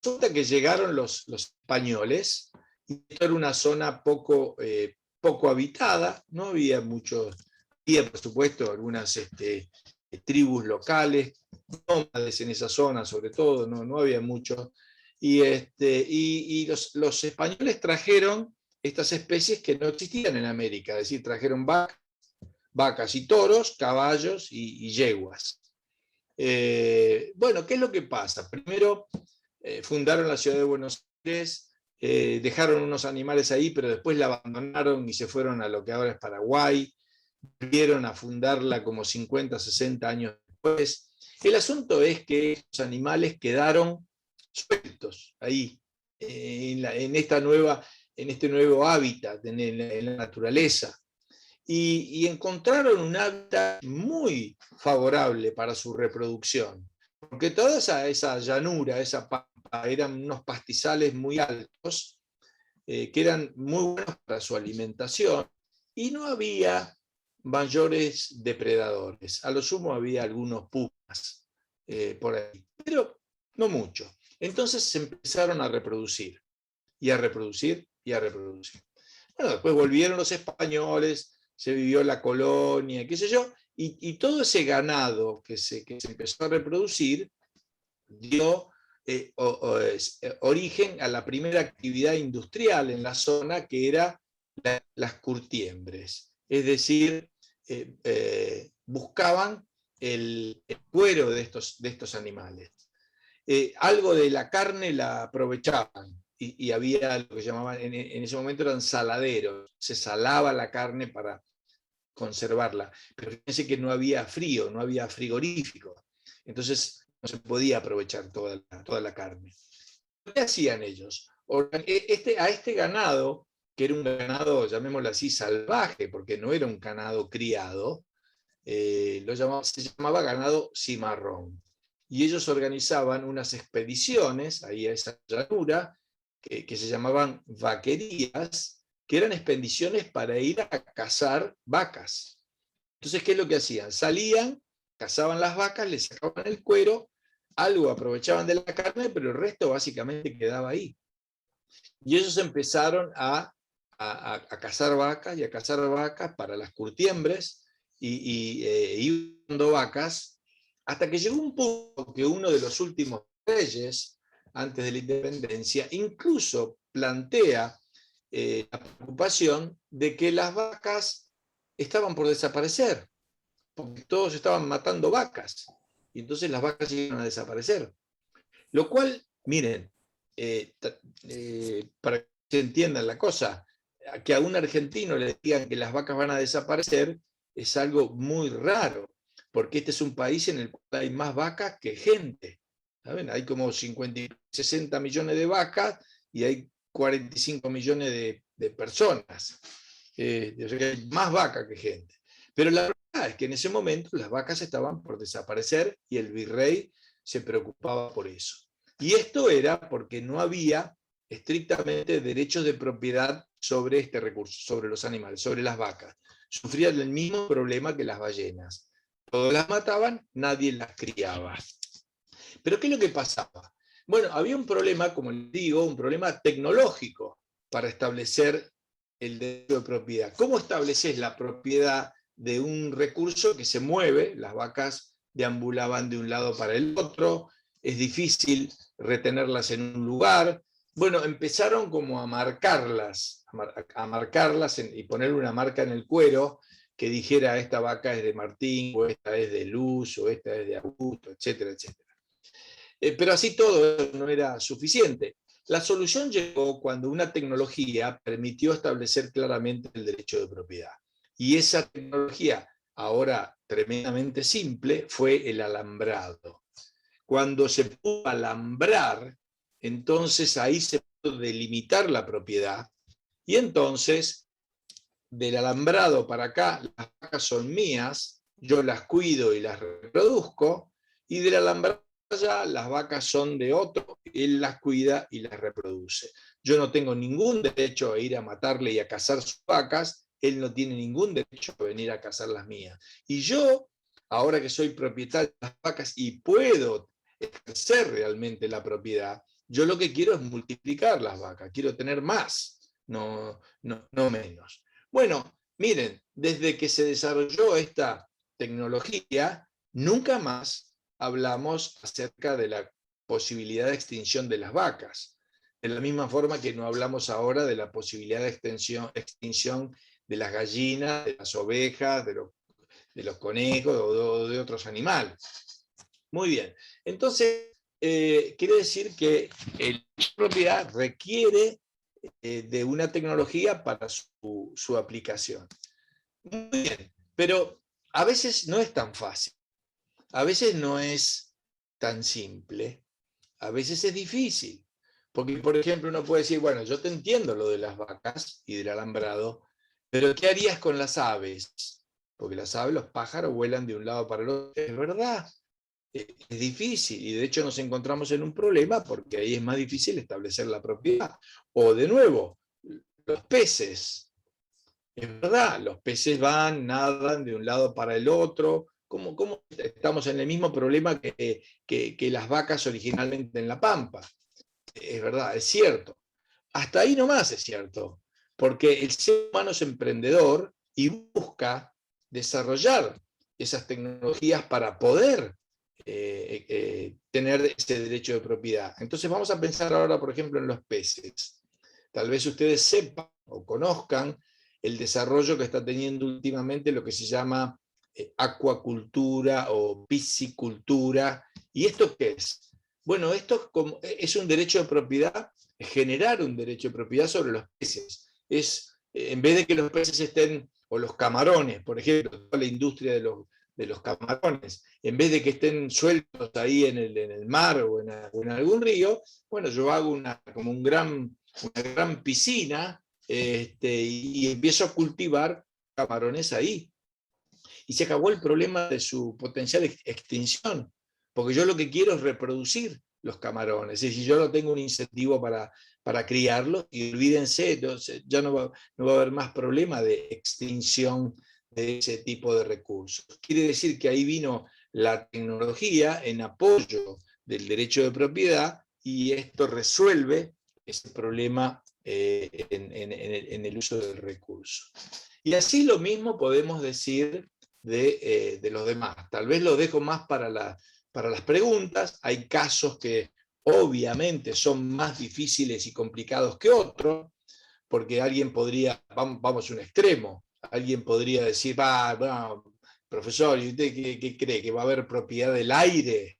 resulta que llegaron los españoles, y esto era una zona poco habitada, no había muchos, había por supuesto algunas tribus locales, nómades en esa zona sobre todo, no había muchos, y los españoles trajeron estas especies que no existían en América, es decir, trajeron vacas y toros, caballos y yeguas. Bueno, ¿qué es lo que pasa? Primero, fundaron la ciudad de Buenos Aires, dejaron unos animales ahí, pero después la abandonaron y se fueron a lo que ahora es Paraguay, volvieron a fundarla como 50, 60 años después. El asunto es que los animales quedaron sueltos ahí, en este nuevo hábitat, en la naturaleza. Y encontraron un hábitat muy favorable para su reproducción, porque toda esa llanura, esa pampa, eran unos pastizales muy altos, que eran muy buenos para su alimentación, y no había mayores depredadores. A lo sumo había algunos pumas por ahí, pero no mucho. Entonces se empezaron a reproducir, y a reproducir, y a reproducir. Bueno, después volvieron los españoles, se vivió la colonia, qué sé yo, y todo ese ganado que se empezó a reproducir dio origen a la primera actividad industrial en la zona, que era las curtiembres. Es decir, buscaban el cuero de estos animales. Algo de la carne la aprovechaban, y había lo que llamaban, en ese momento eran saladeros, se salaba la carne para conservarla, pero fíjense que no había frío, no había frigorífico, entonces no se podía aprovechar toda la carne. ¿Qué hacían ellos? A este ganado, que era un ganado, llamémoslo así, salvaje, porque no era un ganado criado, se llamaba ganado cimarrón. Y ellos organizaban unas expediciones ahí a esa llanura, que se llamaban vaquerías, que eran expediciones para ir a cazar vacas. Entonces, ¿qué es lo que hacían? Salían, cazaban las vacas, les sacaban el cuero, algo aprovechaban de la carne, pero el resto básicamente quedaba ahí. Y ellos empezaron a cazar vacas y a cazar vacas para las curtiembres, y dando vacas, hasta que llegó un punto que uno de los últimos reyes, antes de la independencia, incluso plantea la preocupación de que las vacas estaban por desaparecer, porque todos estaban matando vacas, y entonces las vacas iban a desaparecer. Lo cual, miren, para que se entiendan la cosa, que a un argentino le digan que las vacas van a desaparecer es algo muy raro, porque este es un país en el cual hay más vacas que gente. ¿Saben? Hay como 50, 60 millones de vacas y hay 45 millones de personas. O sea que hay más vacas que gente. Pero la verdad es que en ese momento las vacas estaban por desaparecer y el virrey se preocupaba por eso. Y esto era porque no había estrictamente derechos de propiedad sobre este recurso, sobre los animales, sobre las vacas. Sufrían el mismo problema que las ballenas. Todos las mataban, nadie las criaba. Pero ¿qué es lo que pasaba? Bueno, había un problema, como les digo, un problema tecnológico para establecer el derecho de propiedad. ¿Cómo estableces la propiedad de un recurso que se mueve? Las vacas deambulaban de un lado para el otro, es difícil retenerlas en un lugar. Bueno, empezaron como a marcarlas y poner una marca en el cuero que dijera: esta vaca es de Martín, o esta es de Luz, o esta es de Augusto, etcétera, etcétera. Pero así todo no era suficiente. La solución llegó cuando una tecnología permitió establecer claramente el derecho de propiedad. Y esa tecnología, ahora tremendamente simple, fue el alambrado. Cuando se pudo alambrar, entonces ahí se pudo delimitar la propiedad, y entonces del alambrado para acá, las vacas son mías, yo las cuido y las reproduzco, y del alambrado allá, las vacas son de otro, él las cuida y las reproduce. Yo no tengo ningún derecho a ir a matarle y a cazar sus vacas, él no tiene ningún derecho a venir a cazar las mías. Y yo, ahora que soy propietario de las vacas y puedo ejercer realmente la propiedad, yo lo que quiero es multiplicar las vacas, quiero tener más, no menos. Bueno, miren, desde que se desarrolló esta tecnología, nunca más hablamos acerca de la posibilidad de extinción de las vacas. De la misma forma que no hablamos ahora de la posibilidad de extinción de las gallinas, de las ovejas, de los conejos o de otros animales. Muy bien. Entonces, quiere decir que la propiedad requiere de una tecnología para su aplicación. Muy bien, pero a veces no es tan fácil, a veces no es tan simple, a veces es difícil. Porque, por ejemplo, uno puede decir, bueno, yo te entiendo lo de las vacas y del alambrado, pero ¿qué harías con las aves? Porque las aves, los pájaros vuelan de un lado para el otro. Es verdad, es difícil, y de hecho nos encontramos en un problema porque ahí es más difícil establecer la propiedad. O de nuevo, los peces. Es verdad, los peces van, nadan de un lado para el otro. ¿Cómo estamos en el mismo problema que las vacas originalmente en la pampa? Es verdad, es cierto. Hasta ahí nomás es cierto, porque el ser humano es emprendedor y busca desarrollar esas tecnologías para poder tener ese derecho de propiedad. Entonces vamos a pensar ahora, por ejemplo, en los peces. Tal vez ustedes sepan o conozcan el desarrollo que está teniendo últimamente lo que se llama acuacultura o piscicultura. ¿Y esto qué es? Bueno, esto es un derecho de propiedad, generar un derecho de propiedad sobre los peces. Es, en vez de que los peces estén, o los camarones, por ejemplo, toda la industria de los camarones, en vez de que estén sueltos ahí en el mar o en algún río, bueno, yo hago como una gran piscina y empiezo a cultivar camarones ahí. Y se acabó el problema de su potencial extinción, porque yo lo que quiero es reproducir los camarones, es decir, yo no tengo un incentivo para criarlos, y olvídense, entonces ya no va a haber más problema de extinción de ese tipo de recursos. Quiere decir que ahí vino la tecnología en apoyo del derecho de propiedad, y esto resuelve ese problema en el uso del recurso. Y así lo mismo podemos decir de los demás. Tal vez lo dejo más para las preguntas. Hay casos que obviamente son más difíciles y complicados que otros, porque alguien podría, vamos a un extremo, alguien podría decir, profesor, ¿y usted qué cree? ¿Que va a haber propiedad del aire?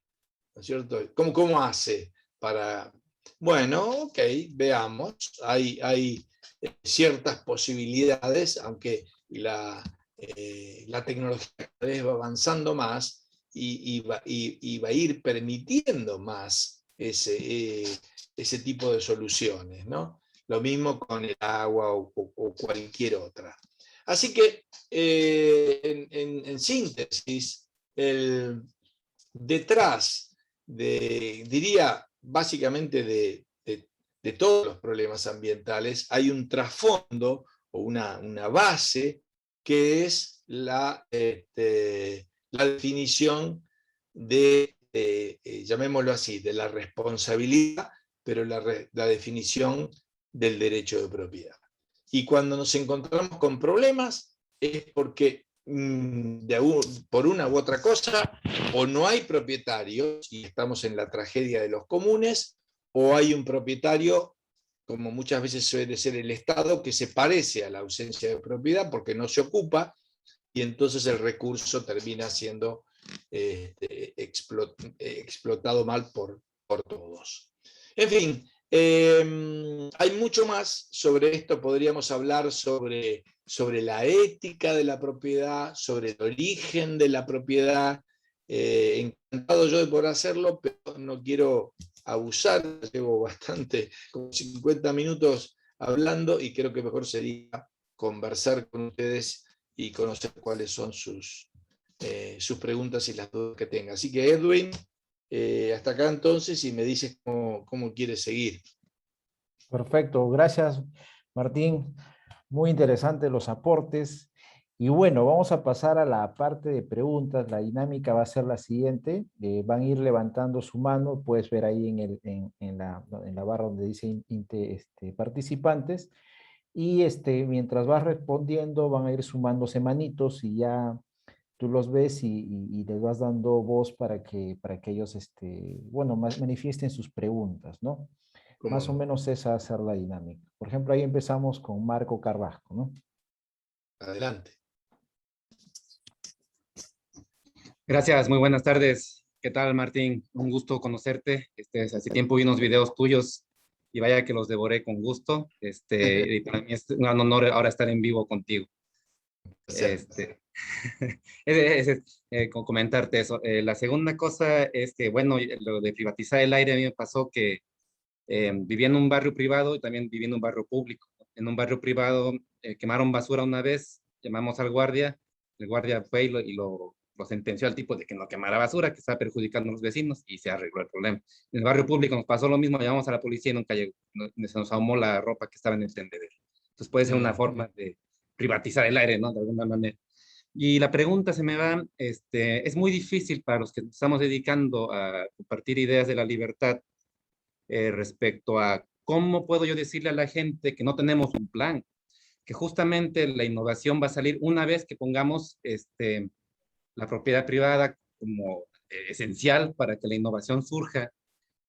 ¿No es cierto? ¿Cómo hace para...? Bueno, ok, veamos. Hay ciertas posibilidades, aunque la tecnología cada vez va avanzando más y va a ir permitiendo más ese tipo de soluciones, ¿no? Lo mismo con el agua o cualquier otra. Así que, en síntesis, detrás diría básicamente de todos los problemas ambientales, hay un trasfondo o una base que es la definición llamémoslo así, de la responsabilidad, pero la definición del derecho de propiedad. Y cuando nos encontramos con problemas es porque por una u otra cosa, o no hay propietarios, y estamos en la tragedia de los comunes, o hay un propietario, como muchas veces suele ser el Estado, que se parece a la ausencia de propiedad porque no se ocupa, y entonces el recurso termina siendo explotado mal por todos. En fin, hay mucho más sobre esto. Podríamos hablar sobre la ética de la propiedad, sobre el origen de la propiedad, encantado yo de poder hacerlo, pero no quiero abusar, llevo bastante, como 50 minutos hablando, y creo que mejor sería conversar con ustedes y conocer cuáles son sus preguntas y las dudas que tengan. Así que Edwin, hasta acá entonces, y me dices cómo quieres seguir. Perfecto, gracias Martín. Muy interesantes los aportes. Y bueno, vamos a pasar a la parte de preguntas. La dinámica va a ser la siguiente. Van a ir levantando su mano. Puedes ver ahí en la barra donde dice participantes. Y mientras vas respondiendo, van a ir sumándose manitos y ya tú los ves y les vas dando voz para que ellos, bueno, manifiesten sus preguntas, ¿no? ¿Cómo Más o no? menos esa va a ser la dinámica. Por ejemplo, ahí empezamos con Marco Carrasco, ¿no? Adelante. Gracias, muy buenas tardes. ¿Qué tal, Martín? Un gusto conocerte. Hace tiempo vi unos videos tuyos y vaya que los devoré con gusto. Y para mí es un honor ahora estar en vivo contigo. Este, comentarte eso. La segunda cosa es que, bueno, lo de privatizar el aire a mí me pasó que vivía en un barrio privado y también viví en un barrio público. En un barrio privado quemaron basura una vez, llamamos al guardia, el guardia fue lo sentenció al tipo de que no quemara basura, que estaba perjudicando a los vecinos, y se arregló el problema. En el barrio público nos pasó lo mismo, llamamos a la policía y nunca llegó, se nos ahumó la ropa que estaba en el tendedero. Entonces puede ser una forma de privatizar el aire, ¿no? De alguna manera. Y la pregunta se me va, es muy difícil para los que estamos dedicando a compartir ideas de la libertad respecto a cómo puedo yo decirle a la gente que no tenemos un plan, que justamente la innovación va a salir una vez que pongamos la propiedad privada como esencial para que la innovación surja,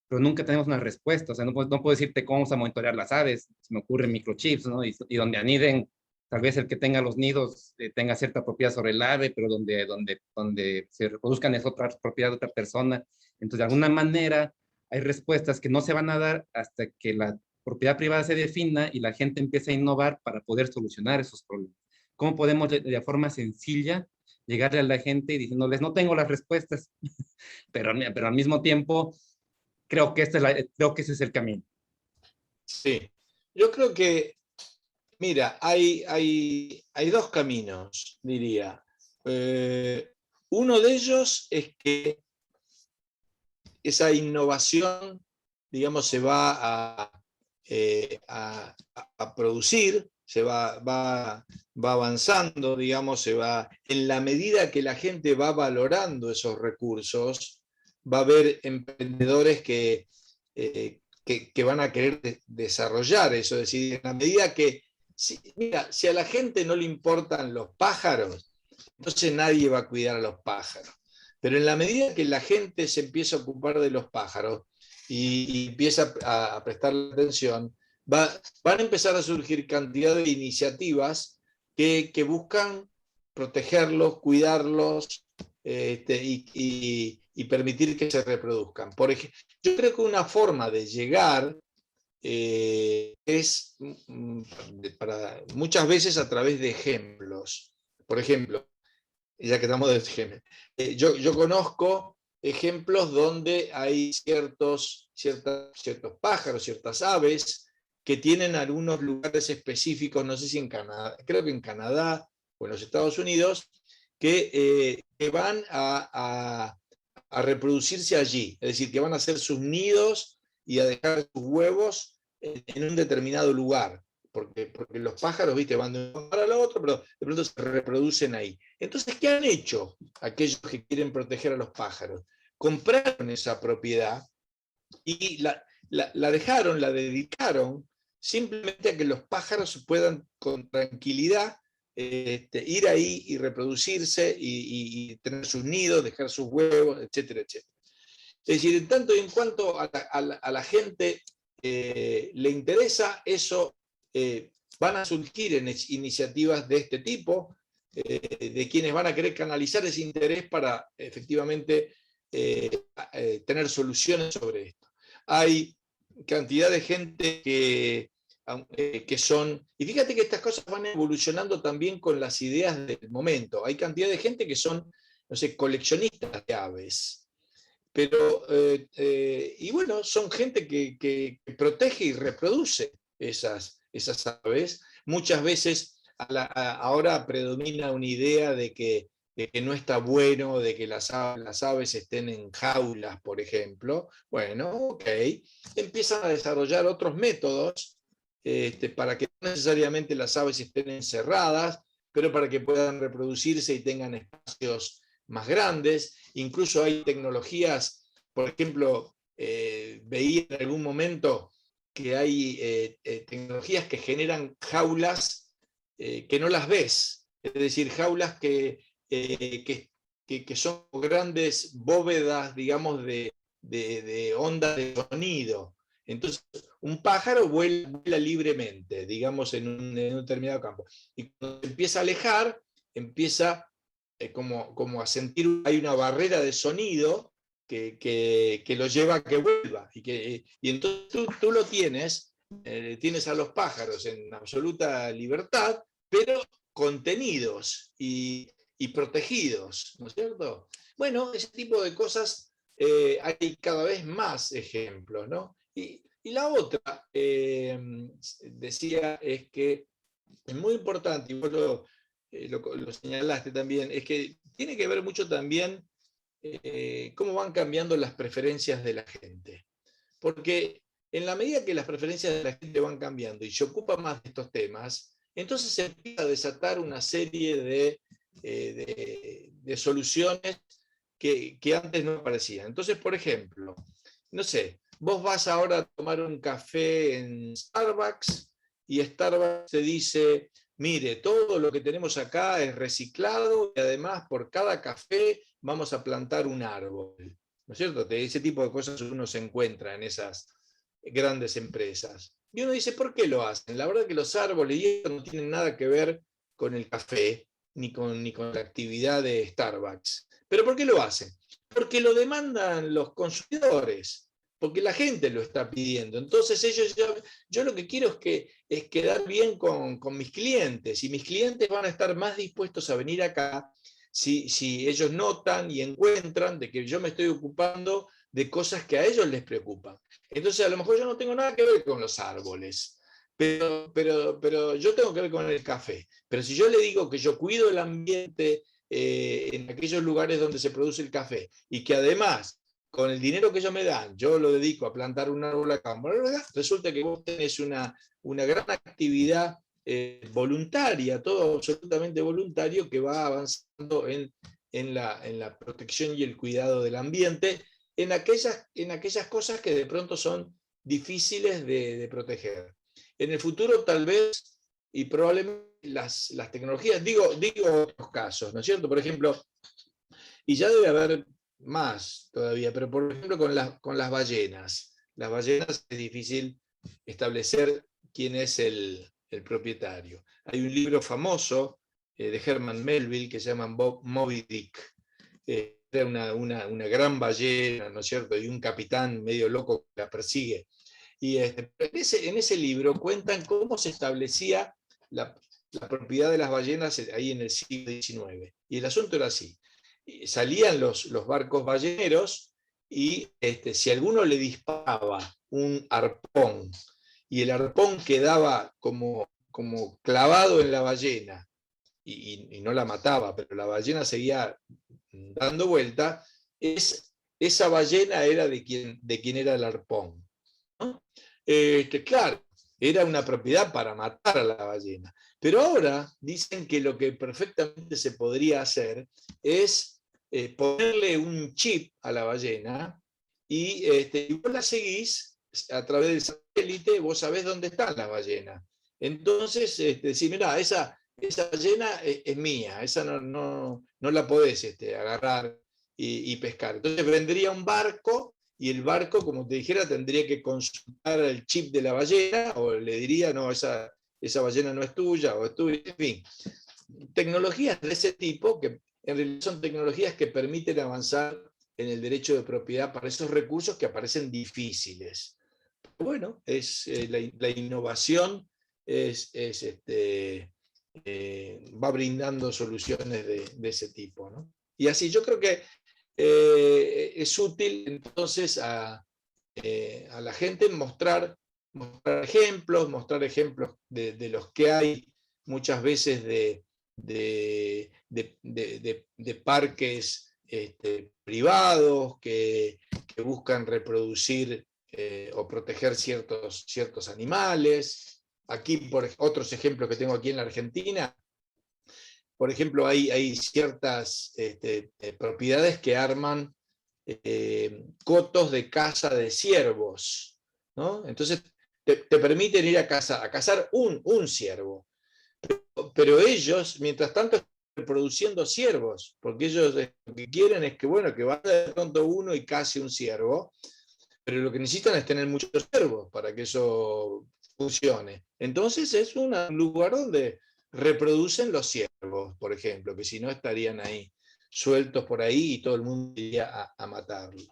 pero nunca tenemos una respuesta. O sea, no puedo decirte cómo vamos a monitorear las aves, se me ocurren microchips, ¿no? Y donde aniden, tal vez el que tenga los nidos tenga cierta propiedad sobre el ave, pero donde se reproduzcan es otra propiedad de otra persona. Entonces, de alguna manera, hay respuestas que no se van a dar hasta que la propiedad privada se defina y la gente empiece a innovar para poder solucionar esos problemas. ¿Cómo podemos de forma sencilla llegarle a la gente y diciéndoles, no tengo las respuestas, pero al mismo tiempo creo que, creo que ese es el camino? Sí, yo creo que, mira, hay dos caminos, diría. Uno de ellos es que esa innovación, digamos, se va a producir, va avanzando, digamos, en la medida que la gente va valorando esos recursos, va a haber emprendedores que van a querer desarrollar eso, es decir, en la medida que, mira, si a la gente no le importan los pájaros, entonces nadie va a cuidar a los pájaros. Pero en la medida que la gente se empieza a ocupar de los pájaros y empieza a prestar atención, van a empezar a surgir cantidad de iniciativas que buscan protegerlos, cuidarlos y permitir que se reproduzcan. Por ejemplo, yo creo que una forma de llegar es muchas veces a través de ejemplos. Por ejemplo, ya que estamos de ejemplo, yo conozco ejemplos donde hay ciertos pájaros, ciertas aves que tienen algunos lugares específicos, no sé si en Canadá, creo que en Canadá o en los Estados Unidos, que van a reproducirse allí, es decir, que van a hacer sus nidos y a dejar sus huevos en un determinado lugar. Porque los pájaros, viste, van de un lugar al otro, pero de pronto se reproducen ahí. Entonces, ¿qué han hecho aquellos que quieren proteger a los pájaros? Compraron esa propiedad y la dejaron, la dedicaron simplemente a que los pájaros puedan con tranquilidad ir ahí y reproducirse y tener sus nidos, dejar sus huevos, etcétera, etcétera. Es decir, en tanto y en cuanto a la gente le interesa eso, van a surgir iniciativas de este tipo, de quienes van a querer canalizar ese interés para efectivamente tener soluciones sobre esto. Hay cantidad de gente que son, y fíjate que estas cosas van evolucionando también con las ideas del momento. Hay cantidad de gente que son no sé, coleccionistas de aves. Pero, y bueno, son gente que protege y reproduce esas aves. Muchas veces ahora predomina una idea de que no está bueno, de que las aves estén en jaulas, por ejemplo. Bueno, ok. Empiezan a desarrollar otros métodos para que no necesariamente las aves estén encerradas, pero para que puedan reproducirse y tengan espacios más grandes. Incluso hay tecnologías, por ejemplo, veía en algún momento que hay tecnologías que generan jaulas que no las ves, es decir, jaulas que son grandes bóvedas, digamos, de ondas de sonido. Entonces, un pájaro vuela libremente, digamos, en un determinado campo. Y cuando se empieza a alejar, empieza como a sentir, hay una barrera de sonido que lo lleva a que vuelva. Y entonces tú lo tienes a los pájaros en absoluta libertad, pero contenidos y protegidos, ¿no es cierto? Bueno, ese tipo de cosas hay cada vez más ejemplos, ¿no? Y la otra, decía, es que es muy importante, y vos lo señalaste también, es que tiene que ver mucho también cómo van cambiando las preferencias de la gente. Porque en la medida que las preferencias de la gente van cambiando y se ocupa más de estos temas, entonces se empieza a desatar una serie de soluciones que antes no aparecían. Entonces, por ejemplo, no sé, vos vas ahora a tomar un café en Starbucks y Starbucks te dice, mire, todo lo que tenemos acá es reciclado y además por cada café vamos a plantar un árbol. ¿No es cierto? Ese tipo de cosas uno se encuentra en esas grandes empresas. Y uno dice, ¿por qué lo hacen? La verdad que los árboles y esto no tienen nada que ver con el café, ni con la actividad de Starbucks. ¿Pero por qué lo hacen? Porque lo demandan los consumidores, porque la gente lo está pidiendo. Entonces yo lo que quiero es quedar bien con mis clientes, y mis clientes van a estar más dispuestos a venir acá si ellos notan y encuentran de que yo me estoy ocupando de cosas que a ellos les preocupan. Entonces a lo mejor yo no tengo nada que ver con los árboles, pero yo tengo que ver con el café. Pero si yo le digo que yo cuido el ambiente en aquellos lugares donde se produce el café, y que además con el dinero que ellos me dan, yo lo dedico a plantar un árbol acá, resulta que vos tenés una gran actividad voluntaria, todo absolutamente voluntario, que va avanzando en la protección y el cuidado del ambiente, en aquellas cosas que de pronto son difíciles de proteger. En el futuro tal vez, y probablemente las tecnologías, digo otros casos, ¿no es cierto? Por ejemplo, y ya debe haber más todavía, pero por ejemplo con las ballenas. Las ballenas es difícil establecer quién es el propietario. Hay un libro famoso de Herman Melville que se llama Moby Dick. Era una gran ballena, ¿no es cierto? Y un capitán medio loco que la persigue. Y en ese libro cuentan cómo se establecía la propiedad de las ballenas ahí en el siglo XIX. Y el asunto era así. Salían los barcos balleneros y si alguno le disparaba un arpón y el arpón quedaba como clavado en la ballena y no la mataba, pero la ballena seguía dando vuelta, esa ballena era de quien era el arpón, ¿no? Claro, era una propiedad para matar a la ballena. Pero ahora dicen que lo que perfectamente se podría hacer es ponerle un chip a la ballena y vos la seguís a través del satélite, vos sabés dónde están las ballenas. Entonces, decís, mirá, esa ballena es mía, esa no la podés agarrar y pescar. Entonces vendría un barco y el barco, como te dijera, tendría que consultar el chip de la ballena o le diría, no, esa ballena no es tuya o es tuya, en fin. Tecnologías de ese tipo que en realidad son tecnologías que permiten avanzar en el derecho de propiedad para esos recursos que aparecen difíciles. Bueno, la innovación va brindando soluciones de ese tipo, ¿no? Y así yo creo que es útil entonces a la gente mostrar ejemplos de los que hay muchas veces de parques privados que buscan reproducir o proteger ciertos animales. Aquí, por otros ejemplos que tengo aquí en la Argentina, por ejemplo, hay ciertas propiedades que arman cotos de caza de ciervos, ¿no? Entonces te permiten ir a cazar un ciervo, pero ellos, mientras tanto, están reproduciendo ciervos, porque ellos lo que quieren es que, bueno, que vaya de pronto uno y case un ciervo, pero lo que necesitan es tener muchos ciervos para que eso funcione. Entonces es un lugar donde reproducen los ciervos, por ejemplo, que si no estarían ahí sueltos por ahí y todo el mundo iría a matarlo.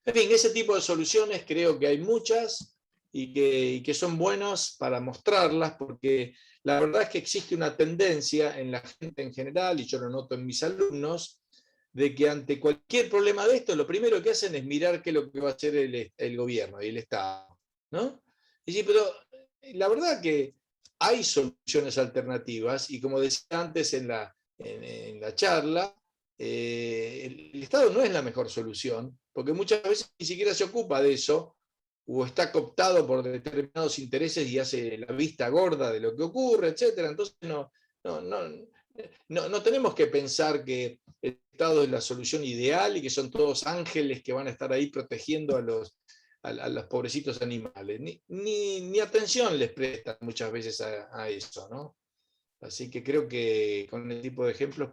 En fin, ese tipo de soluciones creo que hay muchas y que son buenas para mostrarlas, porque la verdad es que existe una tendencia en la gente en general, y yo lo noto en mis alumnos, de que ante cualquier problema de esto, lo primero que hacen es mirar qué es lo que va a hacer el gobierno y el Estado, ¿no? Y sí, pero la verdad que hay soluciones alternativas, y como decía antes en la charla, el Estado no es la mejor solución, porque muchas veces ni siquiera se ocupa de eso, o está cooptado por determinados intereses y hace la vista gorda de lo que ocurre, etc. Entonces no tenemos que pensar que el Estado es la solución ideal y que son todos ángeles que van a estar ahí protegiendo a los pobrecitos animales. Ni atención les prestan muchas veces a eso, ¿no? Así que creo que con este tipo de ejemplos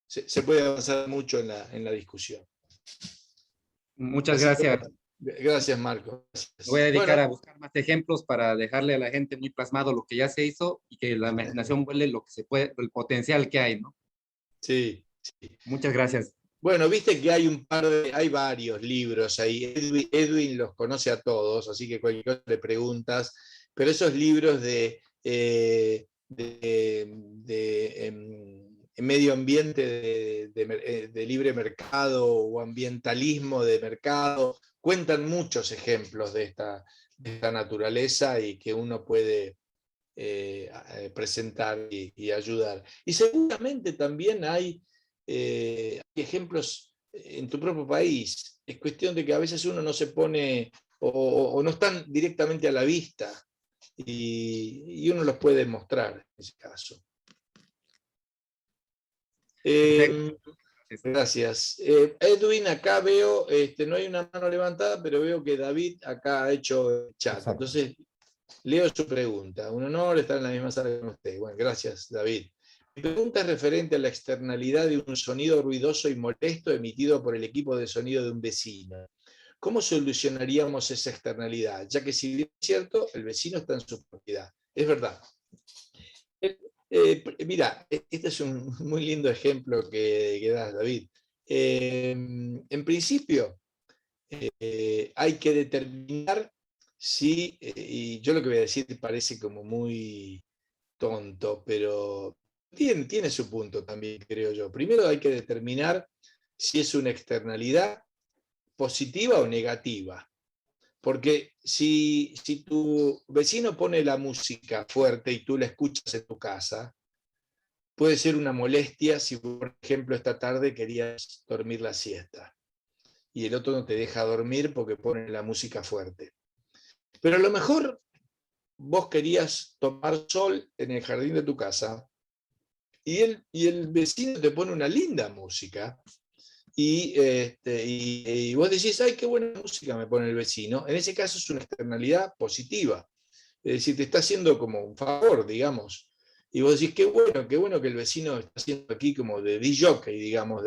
se puede avanzar mucho en la discusión. Muchas Así que, gracias. gracias, Marco. Me voy a dedicar Bueno, a buscar más ejemplos para dejarle a la gente muy plasmado lo que ya se hizo y que la imaginación vuele lo que se puede, el potencial que hay, ¿no? sí, sí. Muchas gracias. Bueno, viste que hay varios libros ahí. Edwin los conoce a todos, así que cualquier cosa le preguntas, pero esos libros de medio ambiente, de libre mercado o ambientalismo de mercado, cuentan muchos ejemplos de esta naturaleza y que uno puede presentar y ayudar. Y seguramente también hay ejemplos en tu propio país. Es cuestión de que a veces uno no se pone o no están directamente a la vista y uno los puede mostrar en ese caso. Gracias. Edwin, acá veo, no hay una mano levantada, pero veo que David acá ha hecho chat. Exacto. Entonces, leo su pregunta. Un honor estar en la misma sala con usted. Bueno, gracias, David. Mi pregunta es referente a la externalidad de un sonido ruidoso y molesto emitido por el equipo de sonido de un vecino. ¿Cómo solucionaríamos esa externalidad? Ya que si bien es cierto, el vecino está en su propiedad. Es verdad. Mira, este es un muy lindo ejemplo que das, David. En principio, hay que determinar si, y yo lo que voy a decir parece como muy tonto, pero tiene su punto también, creo yo. Primero hay que determinar si es una externalidad positiva o negativa. Porque si tu vecino pone la música fuerte y tú la escuchas en tu casa, puede ser una molestia si, por ejemplo, esta tarde querías dormir la siesta y el otro no te deja dormir porque pone la música fuerte. Pero a lo mejor vos querías tomar sol en el jardín de tu casa y el vecino te pone una linda música y vos decís, ay, qué buena música me pone el vecino. En ese caso es una externalidad positiva. Es decir, te está haciendo como un favor, digamos. Y vos decís, qué bueno que el vecino está haciendo aquí como de disc jockey, digamos,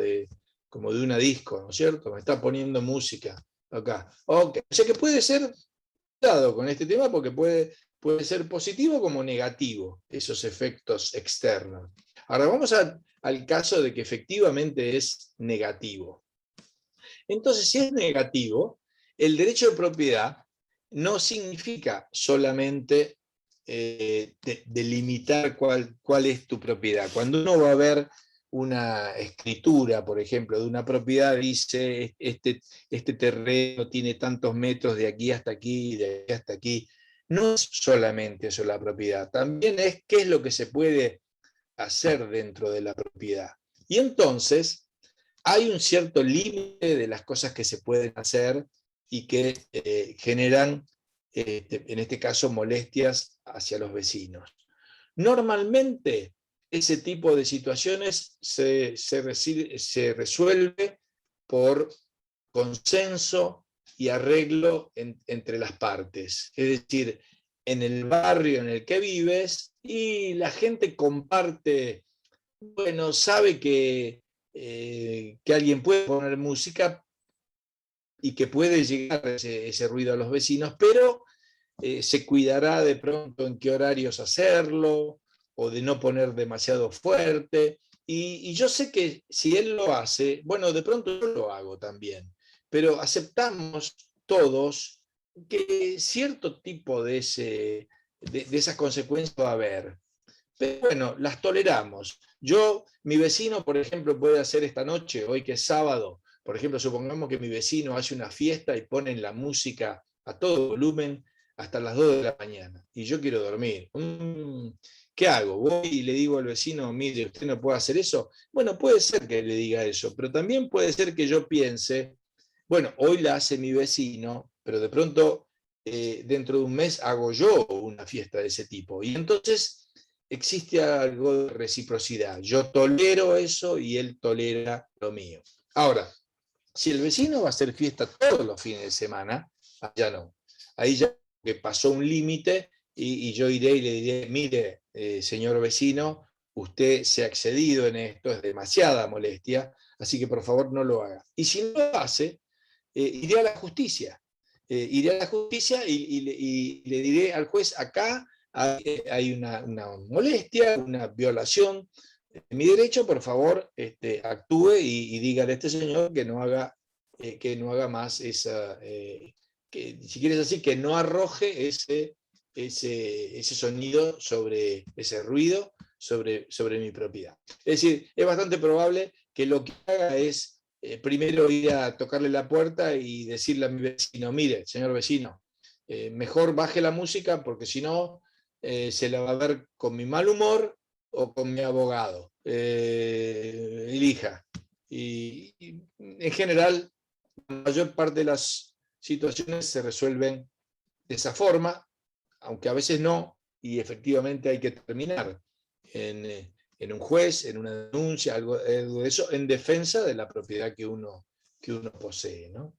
como de una disco, ¿no es cierto? Me está poniendo música acá. Okay. O sea que puede ser dado con este tema porque puede ser positivo como negativo, esos efectos externos. Ahora vamos al caso de que efectivamente es negativo. Entonces, si es negativo, el derecho de propiedad no significa solamente delimitar cuál es tu propiedad. Cuando uno va a ver una escritura, por ejemplo, de una propiedad, dice, este terreno tiene tantos metros de aquí hasta aquí, de aquí hasta aquí. No es solamente eso la propiedad, también es qué es lo que se puede hacer dentro de la propiedad. Y entonces hay un cierto límite de las cosas que se pueden hacer y que generan, en este caso, molestias hacia los vecinos. Normalmente, ese tipo de situaciones se resuelve por consenso y arreglo entre las partes. Es decir, en el barrio en el que vives, y la gente comparte, bueno, sabe que alguien puede poner música y que puede llegar ese ruido a los vecinos, pero se cuidará de pronto en qué horarios hacerlo, o de no poner demasiado fuerte. Y yo sé que si él lo hace, bueno, de pronto yo lo hago también, pero aceptamos todos que cierto tipo de esas consecuencias va a haber. Pero bueno, las toleramos. Mi vecino, por ejemplo, puede hacer esta noche, hoy que es sábado, por ejemplo, supongamos que mi vecino hace una fiesta y ponen la música a todo volumen hasta las 2 de la mañana, y yo quiero dormir. ¿Qué hago? ¿Voy y le digo al vecino, mire, usted no puede hacer eso? Bueno, puede ser que le diga eso, pero también puede ser que yo piense, bueno, hoy la hace mi vecino, pero de pronto, dentro de un mes hago yo una fiesta de ese tipo. Y entonces existe algo de reciprocidad. Yo tolero eso y él tolera lo mío. Ahora, si el vecino va a hacer fiesta todos los fines de semana, ya no. Ahí ya que pasó un límite, y yo iré y le diré, mire, señor vecino, usted se ha excedido en esto, es demasiada molestia, así que por favor no lo haga. Y si no lo hace, iré a la justicia. Iré a la justicia y le diré al juez, acá hay una molestia, una violación de mi derecho, por favor, actúe y dígale a este señor que no haga más esa, que, si quieres decir, que no arroje ese sonido, ese ruido sobre mi propiedad. Es decir, es bastante probable que lo que haga es primero ir a tocarle la puerta y decirle a mi vecino, mire, señor vecino, mejor baje la música porque si no se la va a ver con mi mal humor o con mi abogado. Elija. Y en general, la mayor parte de las situaciones se resuelven de esa forma, aunque a veces no, y efectivamente hay que terminar en un juez, en una denuncia, algo de eso, en defensa de la propiedad que uno posee, ¿no?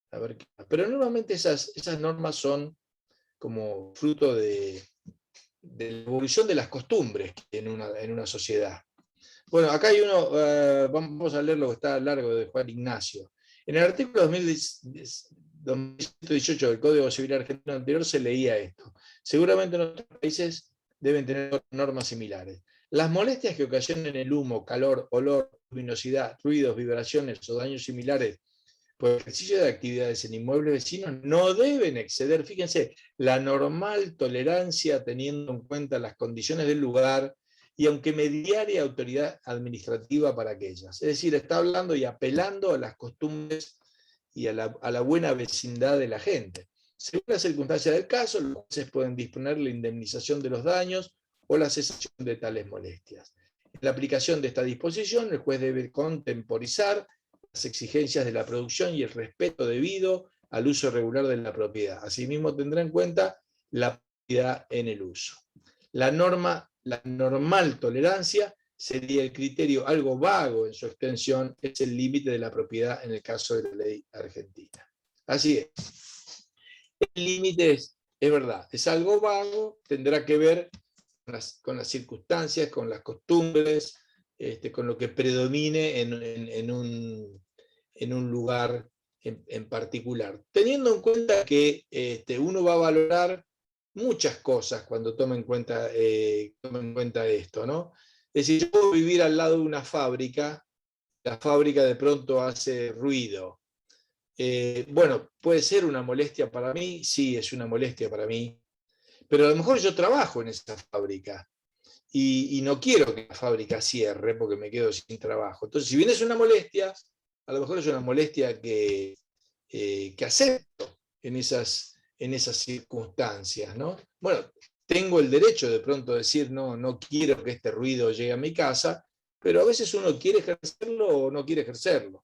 A ver, pero normalmente esas normas son como fruto de la evolución de las costumbres en una sociedad. Bueno, acá hay uno, vamos a leer lo que está largo, de Juan Ignacio. En el artículo 2118 del Código Civil Argentino anterior se leía esto. Seguramente en otros países deben tener normas similares. Las molestias que ocasionen el humo, calor, olor, luminosidad, ruidos, vibraciones o daños similares por el ejercicio de actividades en inmuebles vecinos no deben exceder, fíjense, la normal tolerancia teniendo en cuenta las condiciones del lugar y aunque mediare autoridad administrativa para aquellas. Es decir, está hablando y apelando a las costumbres y a la buena vecindad de la gente. Según las circunstancias del caso, los jueces pueden disponer la indemnización de los daños o la cesación de tales molestias. En la aplicación de esta disposición, el juez debe contemporizar las exigencias de la producción y el respeto debido al uso regular de la propiedad. Asimismo, tendrá en cuenta la propiedad en el uso. La normal tolerancia sería el criterio algo vago en su extensión, es el límite de la propiedad en el caso de la ley argentina. Así es. El límite es verdad, es algo vago, tendrá que ver con las circunstancias, con las costumbres, con lo que predomine en un lugar en particular. Teniendo en cuenta que uno va a valorar muchas cosas cuando toma en cuenta esto, ¿no? Es decir, yo puedo vivir al lado de una fábrica, la fábrica de pronto hace ruido. Bueno, puede ser una molestia para mí, sí, es una molestia para mí, pero a lo mejor yo trabajo en esa fábrica. y no quiero que la fábrica cierre porque me quedo sin trabajo. Entonces, si bien es una molestia, a lo mejor es una molestia que acepto en esas circunstancias, ¿no? Bueno, tengo el derecho de pronto de decir, no quiero que este ruido llegue a mi casa, pero a veces uno quiere ejercerlo o no quiere ejercerlo,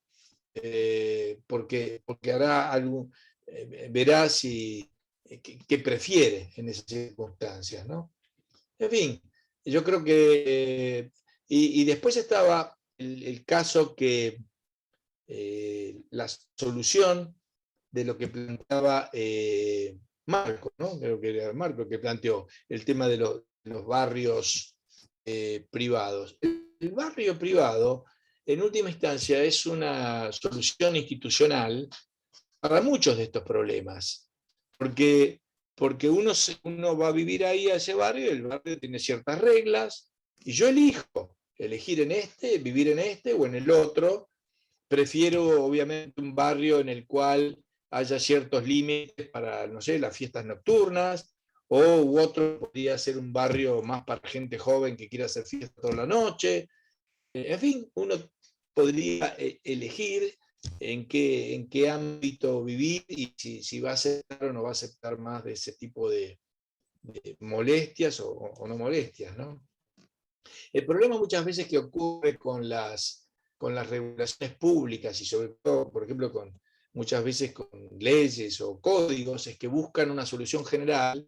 porque hará algún, verá si, qué prefiere en esas circunstancias, ¿no? En fin, yo creo que, y después estaba el caso que la solución de lo que planteaba Marco, ¿no? Creo que era Marco que planteó el tema de los barrios privados. El barrio privado, en última instancia, es una solución institucional para muchos de estos problemas, porque uno va a vivir ahí a ese barrio, el barrio tiene ciertas reglas, y yo elijo elegir vivir en este o en el otro. Prefiero, obviamente, un barrio en el cual haya ciertos límites para, no sé, las fiestas nocturnas, u otro podría ser un barrio más para gente joven que quiera hacer fiesta toda la noche. En fin, uno podría elegir en qué ámbito vivir y si va a aceptar o no va a aceptar más de ese tipo de molestias o no molestias, ¿no? El problema muchas veces que ocurre con las regulaciones públicas y sobre todo, por ejemplo, muchas veces con leyes o códigos, es que buscan una solución general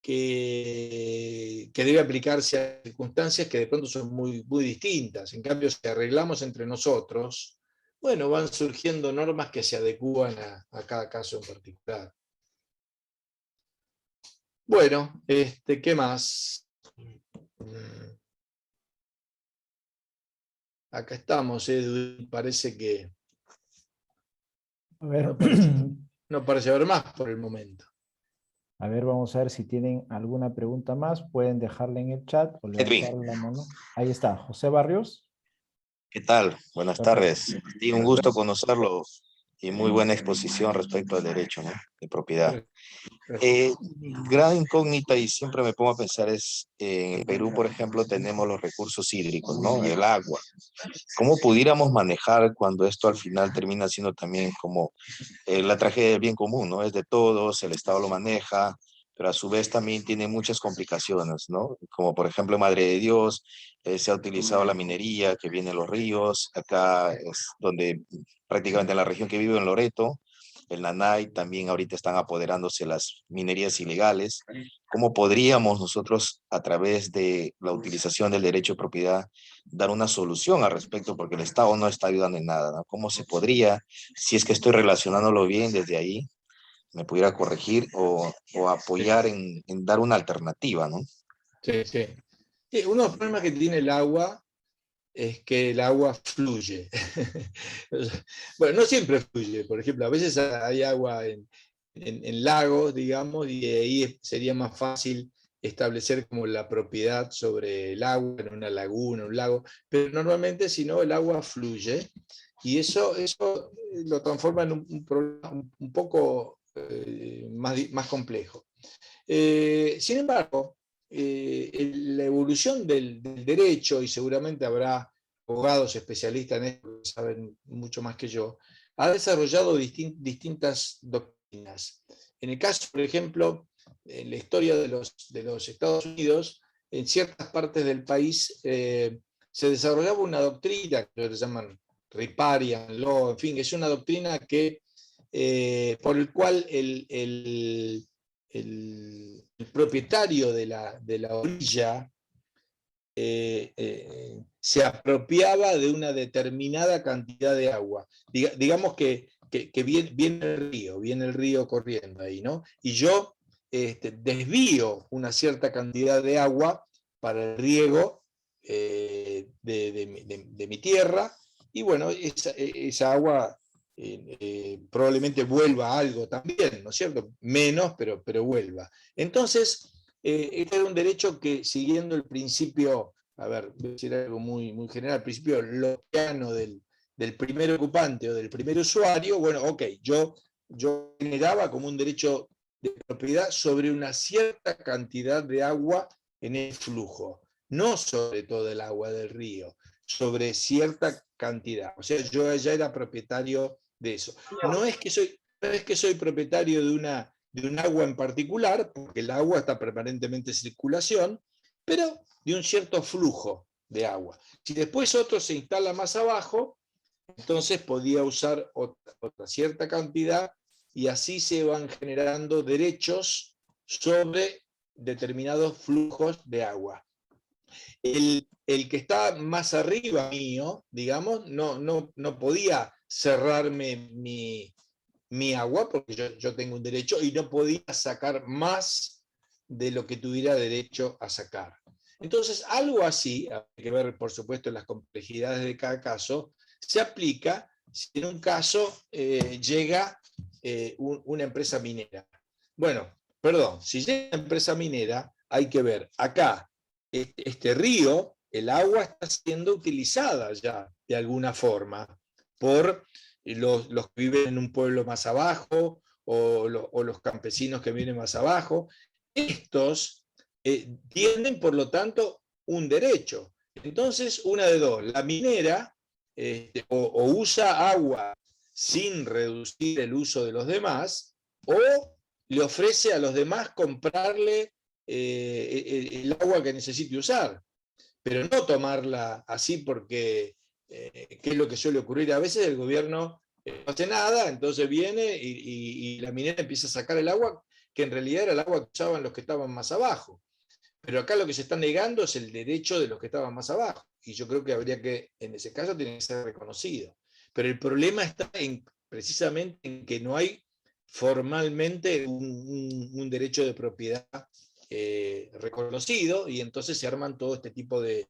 que debe aplicarse a circunstancias que de pronto son muy, muy distintas. En cambio, si arreglamos entre nosotros, bueno, van surgiendo normas que se adecúan a cada caso en particular. Bueno, ¿qué más? Acá estamos, Edu, parece que A ver, no parece haber más por el momento. a ver, vamos a ver si tienen alguna pregunta más. Pueden dejarla en el chat o levantar la mano. Ahí está, José Barrios. ¿Qué tal? Buenas Perfecto. tardes. Y un gusto conocerlo y muy buena exposición respecto al derecho, ¿no?, de propiedad. Gran incógnita y siempre me pongo a pensar es, en el Perú, por ejemplo, tenemos los recursos hídricos, ¿no? El agua. ¿Cómo pudiéramos manejar cuando esto al final termina siendo también como la tragedia del bien común, ¿no? Es de todos, el Estado lo maneja, pero a su vez también tiene muchas complicaciones, ¿no? Como por ejemplo Madre de Dios, se ha utilizado la minería que viene de los ríos, acá es donde prácticamente en la región que vivo, en Loreto, el Nanay, también ahorita están apoderándose las minerías ilegales. ¿Cómo podríamos nosotros, a través de la utilización del derecho de propiedad, dar una solución al respecto? Porque el Estado no está ayudando en nada, ¿no? ¿Cómo se podría, si es que estoy relacionándolo bien desde ahí, me pudiera corregir o apoyar en dar una alternativa, ¿no? Sí, sí. Sí, uno de los problemas que tiene el agua es que el agua fluye. Bueno, no siempre fluye. Por ejemplo, a veces hay agua en lagos, digamos, y ahí sería más fácil establecer como la propiedad sobre el agua en una laguna, un lago, pero normalmente si no, el agua fluye y eso lo transforma en un problema un poco más complejo. Sin embargo, la evolución del derecho, y seguramente habrá abogados especialistas en esto que saben mucho más que yo, ha desarrollado distintas doctrinas. En el caso, por ejemplo, en la historia de los Estados Unidos, en ciertas partes del país se desarrollaba una doctrina que se llaman Riparian Law, en fin, es una doctrina por el cual el propietario de la orilla se apropiaba de una determinada cantidad de agua. Digamos que viene el río corriendo ahí, ¿no? Y yo desvío una cierta cantidad de agua para el riego de mi tierra, y bueno, esa agua probablemente vuelva algo también, ¿no es cierto? Menos, pero vuelva. Entonces, este era un derecho que, siguiendo el principio, a ver, voy a decir algo muy, muy general, el principio lockeano del primer ocupante o del primer usuario, bueno, ok, yo generaba como un derecho de propiedad sobre una cierta cantidad de agua en el flujo. no sobre todo el agua del río, sobre cierta cantidad. O sea, yo ya era propietario de eso. No es que soy propietario de un agua en particular, porque el agua está permanentemente en circulación, pero de un cierto flujo de agua. Si después otro se instala más abajo, entonces podía usar otra cierta cantidad y así se van generando derechos sobre determinados flujos de agua. El que está más arriba mío, digamos, no podía cerrarme mi agua, porque yo tengo un derecho, y no podía sacar más de lo que tuviera derecho a sacar. Entonces, algo así, hay que ver, por supuesto, las complejidades de cada caso, se aplica si en un caso llega una empresa minera. Bueno, perdón, si llega una empresa minera, hay que ver acá, este río, el agua está siendo utilizada ya de alguna forma por los que viven en un pueblo más abajo o los campesinos que viven más abajo. Estos tienen, por lo tanto, un derecho. Entonces, una de dos, la minera o usa agua sin reducir el uso de los demás, o le ofrece a los demás comprarle el agua que necesite usar, pero no tomarla así porque, ¿qué es lo que suele ocurrir? A veces el gobierno no hace nada, entonces viene y la minera empieza a sacar el agua, que en realidad era el agua que usaban los que estaban más abajo. Pero acá lo que se está negando es el derecho de los que estaban más abajo. Y yo creo que habría que, en ese caso, tiene que ser reconocido. Pero el problema está precisamente en que no hay formalmente un derecho de propiedad reconocido, y entonces se arman todo este tipo de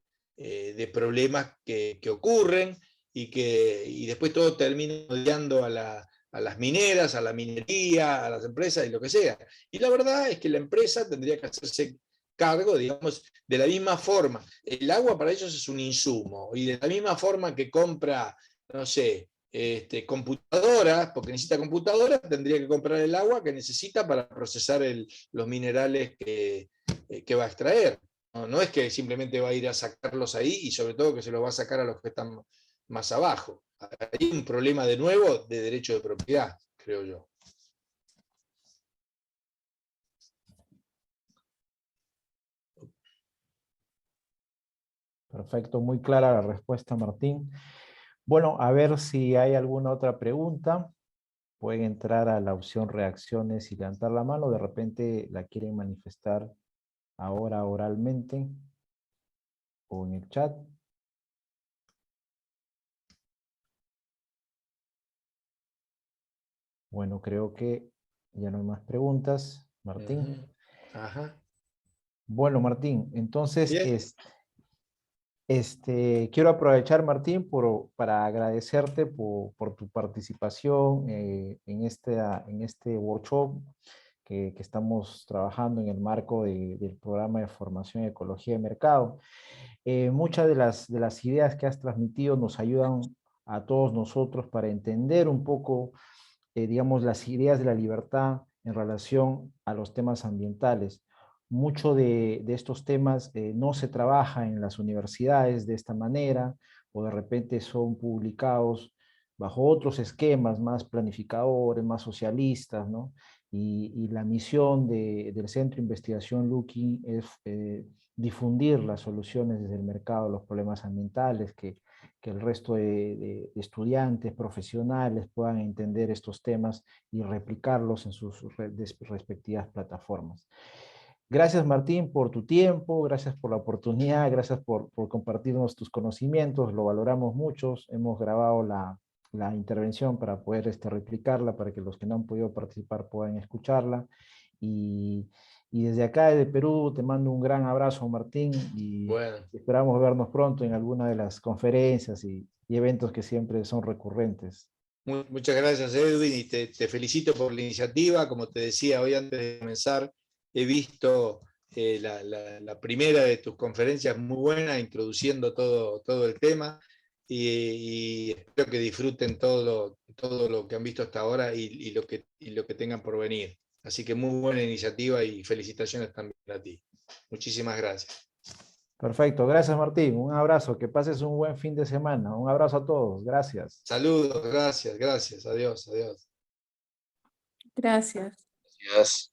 problemas que ocurren y después todo termina odiando a las mineras, a la minería, a las empresas y lo que sea. Y la verdad es que la empresa tendría que hacerse cargo, digamos, de la misma forma. El agua para ellos es un insumo, y de la misma forma que compra, no sé, computadoras, porque necesita computadoras, tendría que comprar el agua que necesita para procesar los minerales que va a extraer. No es que simplemente va a ir a sacarlos ahí, y sobre todo que se los va a sacar a los que están más abajo. Hay un problema de nuevo de derecho de propiedad, creo yo. Perfecto, muy clara la respuesta, Martín. Bueno, a ver si hay alguna otra pregunta. Pueden entrar a la opción reacciones y levantar la mano. De repente la quieren manifestar ahora oralmente o en el chat. Bueno, creo que ya no hay más preguntas. Martín. Ajá. Bueno, Martín, entonces Bien. quiero aprovechar, Martín, para agradecerte por tu participación en este workshop que estamos trabajando en el marco del programa de formación en ecología de mercado. Muchas de las ideas que has transmitido nos ayudan a todos nosotros para entender un poco, digamos, las ideas de la libertad en relación a los temas ambientales. Mucho de estos temas no se trabaja en las universidades de esta manera, o de repente son publicados bajo otros esquemas más planificadores, más socialistas, ¿no? Y la misión del Centro de Investigación Lucky es difundir las soluciones desde el mercado a los problemas ambientales, que el resto de estudiantes, profesionales puedan entender estos temas y replicarlos en sus respectivas plataformas. Gracias, Martín, por tu tiempo, gracias por la oportunidad, gracias por compartirnos tus conocimientos, lo valoramos mucho. Hemos grabado la intervención para poder replicarla, para que los que no han podido participar puedan escucharla. Y desde acá, desde Perú, te mando un gran abrazo, Martín, y Bueno. esperamos vernos pronto en alguna de las conferencias y eventos que siempre son recurrentes. Muchas gracias, Edwin, y te felicito por la iniciativa. Como te decía hoy antes de comenzar, he visto la primera de tus conferencias, muy buena, introduciendo todo el tema, y espero que disfruten todo lo que han visto hasta ahora y lo que tengan por venir. Así que muy buena iniciativa y felicitaciones también a ti. Muchísimas gracias. Perfecto, gracias Martín, un abrazo, que pases un buen fin de semana, un abrazo a todos, gracias. Saludos, gracias, adiós, adiós. Gracias. Gracias.